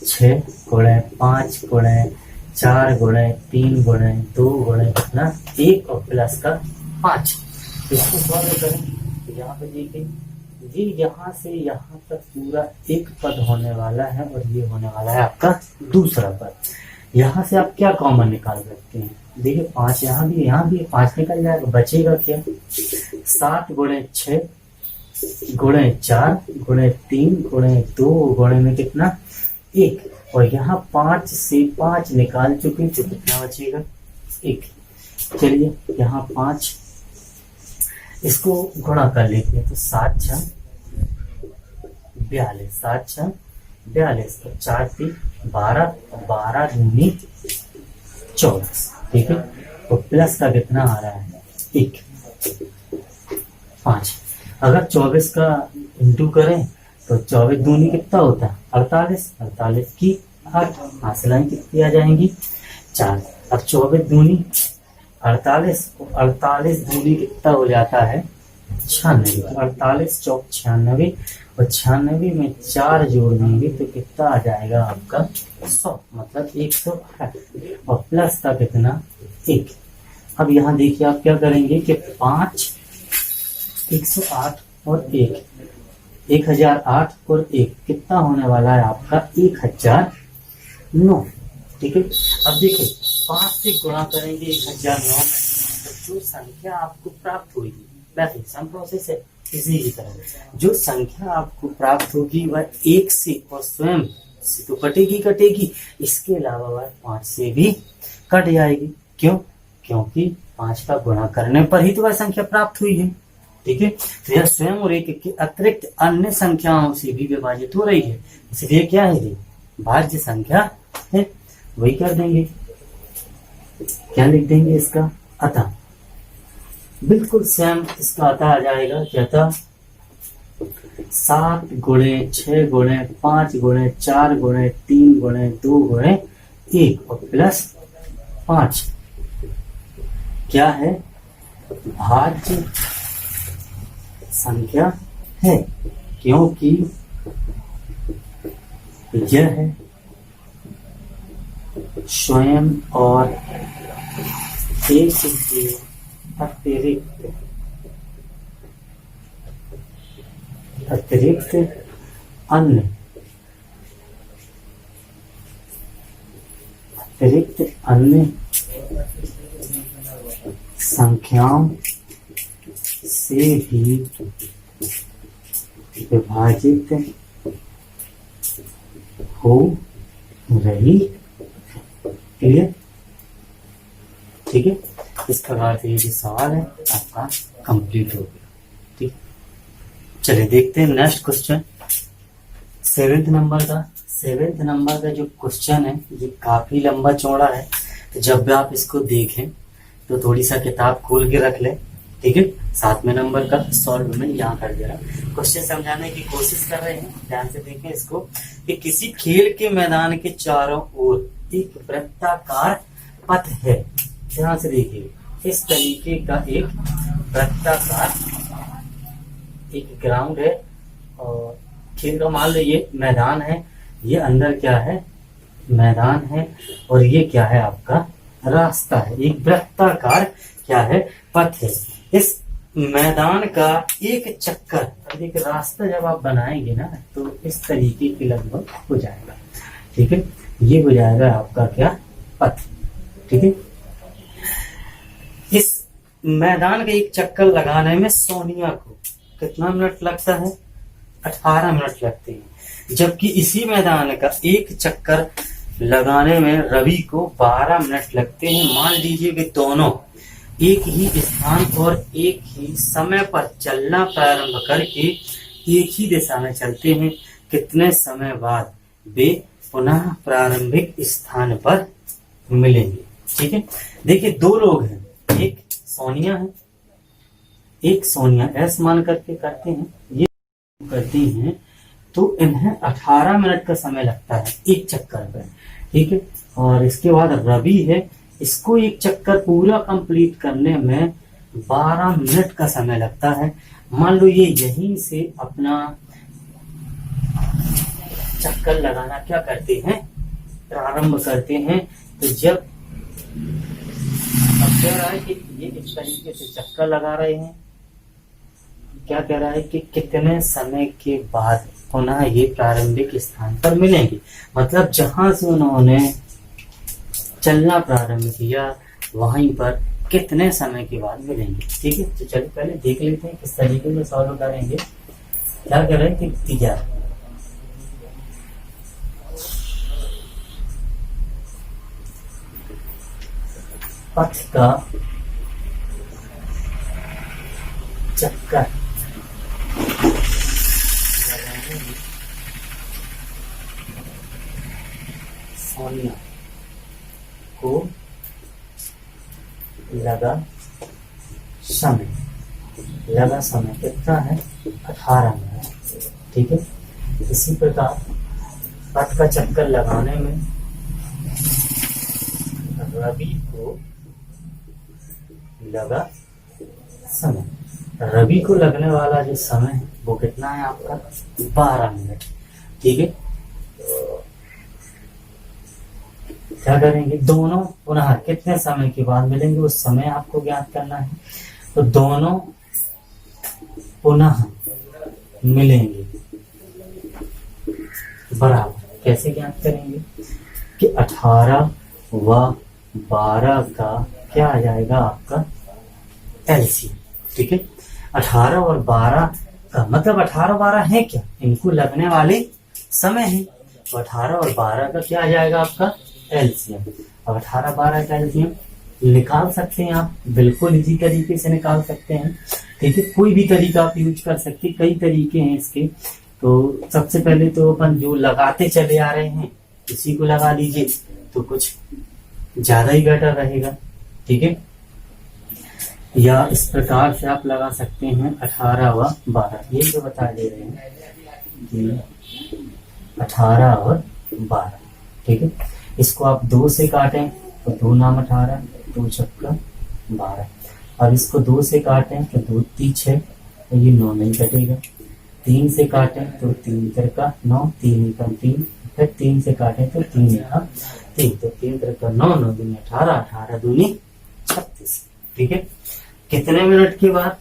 6 गुणे 5 गुणे 4 गुणे 3 गुणे 2 गुणे कितना 1 और प्लस का 5। इसको सॉल्व करें तो यहाँ पे देखिए ये यहाँ से यहाँ तक पूरा एक पद होने वाला है और ये होने वाला है आपका दूसरा पद। यहाँ से आप क्या कॉमन निकाल सकते हैं, देखिए 5 यहाँ भी 5 निकल जाएगा, बचेगा क्या 7 गुणे 6 गुणे 4 गुणे 3 गुणे 2 गुणे में कितना 1, और यहाँ 5 से 5 निकाल चुके तो कितना बचेगा 1। चलिए यहाँ 5 इसको गुणा कर लेते हैं तो 7 6 42, 7 6 42, तो 4 3 12, 12 दूनी 24, ठीक है। तो प्लस का कितना आ रहा है 1 5। अगर 24 का इंटू करें तो 24 दूनी कितना होता है 48, 48 की 8, हासिलाएं कितनी आ जाएंगी 4। अब 24 दूनी 48, 48 दूनी कितना हो जाता है 96, 48 चौक 96, और 96 में 4 जोड़ देंगे तो कितना आ जाएगा आपका 100, मतलब 108, और प्लस का कितना 1। अब यहाँ देखिए आप क्या करेंगे कि 5 108 और 1 1008 और 1 कितना होने वाला है आपका 1009, ठीक है। अब देखिए 5 से गुणा करेंगे 1009 में तो जो संख्या आपको प्राप्त होगी, वैसे सम प्रोसेस है इसी की तरह, जो संख्या आपको प्राप्त होगी वह 1 से और स्वयं से तो कटेगी, इसके अलावा वह 5 से भी कट जाएगी। क्यों? क्योंकि 5 का गुणा करने पर ही तो वह संख्या प्राप्त हुई है, ठीक है। तो यह स्वयं और एक के अतिरिक्त अन्य संख्याओं से भी विभाजित हो रही है, इसलिए क्या है ये भाज्य संख्या है। वही कर देंगे, क्या लिख देंगे इसका अतः, बिल्कुल सेम इसका अतः आ जाएगा क्या था 7 गुणे 6 गुणे 5 गुणे 4 गुणे 3 गुणे 2 गुणे 1 और प्लस 5 क्या है भाज्य संख्या है, क्योंकि यह स्वयं और एक के अतिरिक्त अन्य संख्याओं से भी विभाजित हो रही है, ठीक है। इस प्रकार से ये जो सवाल है आपका कंप्लीट हो गया, ठीक। चलिए देखते हैं नेक्स्ट क्वेश्चन, 7th नंबर का जो क्वेश्चन है ये काफी लंबा चौड़ा है, तो जब भी आप इसको देखें तो थोड़ी सा किताब खोल के रख लें, ठीक है। 7वें नंबर का सॉल्व में यहाँ कर दे रहा हूँ, क्वेश्चन समझाने की कोशिश कर रहे हैं, ध्यान से देखें इसको कि किसी खेल के मैदान के चारों ओर एक वृत्ताकार पथ है, ध्यान से देखिए इस तरीके का एक वृत्ताकार एक ग्राउंड है और खेल का मान लो ये मैदान है, ये अंदर क्या है मैदान है और ये क्या है आपका रास्ता है, एक वृत्ताकार क्या है पथ है। इस मैदान का एक चक्कर, एक रास्ता जब आप बनाएंगे ना तो इस तरीके के लगभग हो जाएगा, ठीक है। ये हो जाएगा आपका क्या पथ, ठीक है। इस मैदान का एक चक्कर लगाने में सोनिया को कितना मिनट लगता है 18 मिनट लगते हैं, जबकि इसी मैदान का एक चक्कर लगाने में रवि को 12 मिनट लगते हैं। मान लीजिए कि दोनों एक ही स्थान और एक ही समय पर चलना प्रारंभ करके एक ही दिशा में चलते हैं, कितने समय बाद वे पुनः प्रारंभिक स्थान पर मिलेंगे। ठीक है, देखिए दो लोग हैं, एक सोनिया है, एक सोनिया, ऐसे मान करके करते हैं, ये करते हैं तो इन्हें 18 मिनट का समय लगता है एक चक्कर पर। ठीक है, और इसके बाद रवि है, इसको एक चक्कर पूरा कंप्लीट करने में 12 मिनट का समय लगता है। मान लो ये यहीं से अपना चक्कर लगाना क्या करते हैं, प्रारंभ करते हैं। तो जब अब कह रहा है कि ये इस तरीके से चक्कर लगा रहे हैं, क्या कह रहा है कि कितने समय के बाद पुनः ये प्रारंभिक स्थान पर मिलेंगे, मतलब जहां से उन्होंने चलना प्रारंभ किया वहीं पर कितने समय के बाद मिलेंगे। ठीक है, तो चलिए पहले देख लेते हैं किस तरीके से सॉल्व करेंगे। क्या कह रहे हैं कि तीजा पथ का चक्कर सोनिया को लगा समय कितना है, 18 मिनट। ठीक है, इसी प्रकार पथ का चक्कर लगाने में रवि को लगा समय, रवि को लगने वाला जो समय है वो कितना है आपका, 12 मिनट। ठीक है, क्या करेंगे, दोनों पुनः कितने समय के बाद मिलेंगे उस समय आपको ज्ञात करना है। तो दोनों पुनः मिलेंगे बराबर कैसे ज्ञात करेंगे कि 18 व 12 का क्या आ जाएगा आपका एलसीएम। ठीक है, 18 और 12 का मतलब 18 12 है क्या, इनको लगने वाले समय है, तो 18 और 12 का क्या आ जाएगा आपका एलसीएम। अब 18 12 का एलसीएम निकाल सकते हैं आप, बिल्कुल इजी तरीके से निकाल सकते हैं। ठीक है, कोई भी तरीका आप यूज कर सकते हैं, कई तरीके हैं इसके। तो सबसे पहले तो अपन जो लगाते चले आ रहे हैं इसी को लगा लीजिए तो कुछ ज्यादा ही बेटर रहेगा। ठीक है, या इस प्रकार से आप लगा सकते हैं 18 व 12, ये जो बता दे रहे हैं कि 18 और 12। ठीक है, इसको आप 2 से काटें तो 2 नाम 18, 2 छक्का 12, और इसको 2 से काटें तो 2 3 6, तो ये 9 नहीं कटेगा। 3 से काटें तो 3 तिरका 9, 3 एकम 3, फिर 3 से काटें तो 3 एकम 3, तो 3 तिरका 9, 9 दूनी 18, 18 दूनी 36। ठीक है, कितने मिनट के बाद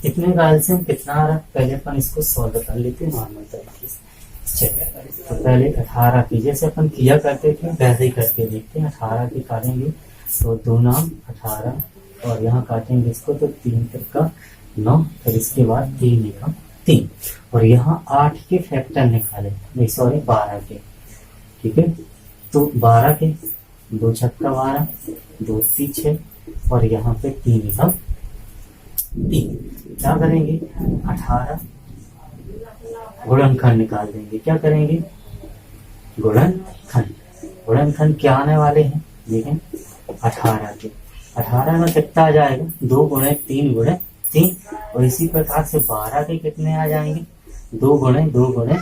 कितने का एलसीएम कितना आ रहा है, पहले अपन इसको सॉल्व कर लेते हैं नॉर्मल तरीके से। चलिए, तो पहले 18 की जैसे अपन किया करते थे वैसे ही करके देखते हैं। 18 की काटेंगे तो 2 नाम 18, और यहाँ काटेंगे इसको तो 3 तिरका 9, फिर इसके बाद 3 एकम 3, और यहाँ 8 के फैक्टर निकाले, नहीं सॉरी 12 के। ठीक है, तो 12 के 2 छक्का 12, 2 3 6, और यहाँ पे 3 एकम 3। क्या करेंगे, 18 गुणनखंड निकाल देंगे। क्या करेंगे, गुणनखंड क्या आने वाले हैं देखें, 18 के 18 में कितना आ जाएगा, 2 गुणे 3 गुणे 3, और इसी प्रकार से 12 के कितने आ जाएंगे, 2 गुणे 2 गुणे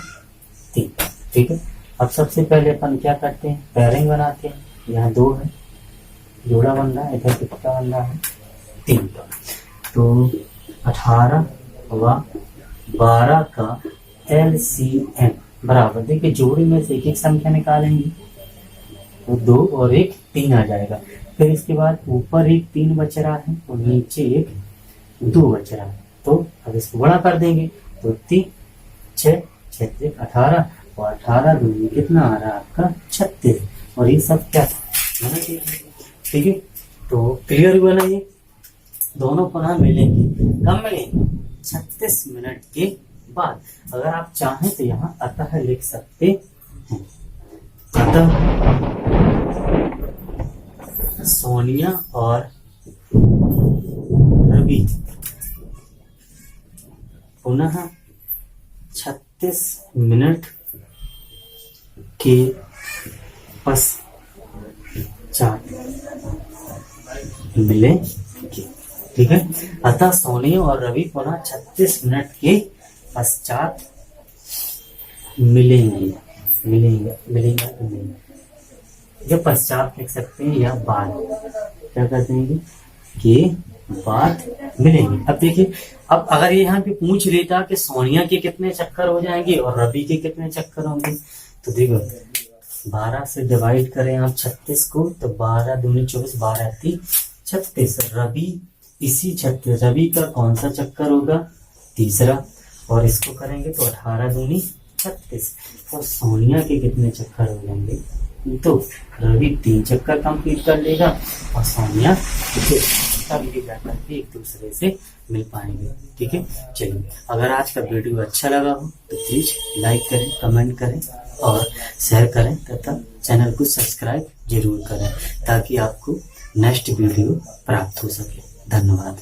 3। ठीक है, अब सबसे पहले अपन क्या करते हैं, पेयरिंग बनाते हैं। यहाँ 2 है, जोड़ा बन रहा है, इधर कितना बन रहा है 3 का। तो 18 व 12 का एलसीएम बराबर, देखिए जोड़ी में से एक संख्या निकालेंगे तो 2 और 1 3 आ जाएगा। फिर इसके बाद ऊपर एक 3 बच रहा है और नीचे एक 2 बच रहा है, तो अब इसको बड़ा कर देंगे तो 3 6 6 18, और 18 दूनी कितना आ रहा है आपका 36, और ये सब क्या था। ठीक है, तो क्लियर हुआ ना, ये दोनों पुनः मिलेंगे, कब मिलेंगे, 36 मिनट के बाद। अगर आप चाहें तो यहाँ अतः लिख सकते हैं, अतः सोनिया और रवि पुनः 36 मिनट के पश्चात मिलेंगे। ठीक है, अतः सोनी और रवि पुनः 36 मिनट के पश्चात मिलेंगे। या पश्चात लिख सकते हैं या बाद, क्या कर देंगे कि बाद मिलेंगे। अब देखिए, अब अगर ये यहाँ पे पूछ लेता कि सोनिया के कितने चक्कर हो जाएंगे और रवि के कितने चक्कर होंगे, तो देखो 12 से डिवाइड करें आप 36 को, तो 12 दूनी 24, 12 3 36। रवि का कौन सा चक्कर होगा, तीसरा, और इसको करेंगे तो 18 दूनी 36। और सोनिया के कितने चक्कर हो जाएंगे, तो रवि 3 चक्कर कंप्लीट कर लेगा और सोनिया तभी जाकर के एक दूसरे से मिल पाएंगे। ठीक है, चलिए, अगर आज का वीडियो अच्छा लगा हो तो प्लीज लाइक करें, कमेंट करें और शेयर करें तथा चैनल को सब्सक्राइब जरूर करें ताकि आपको नेक्स्ट वीडियो प्राप्त हो सके। धन्यवाद।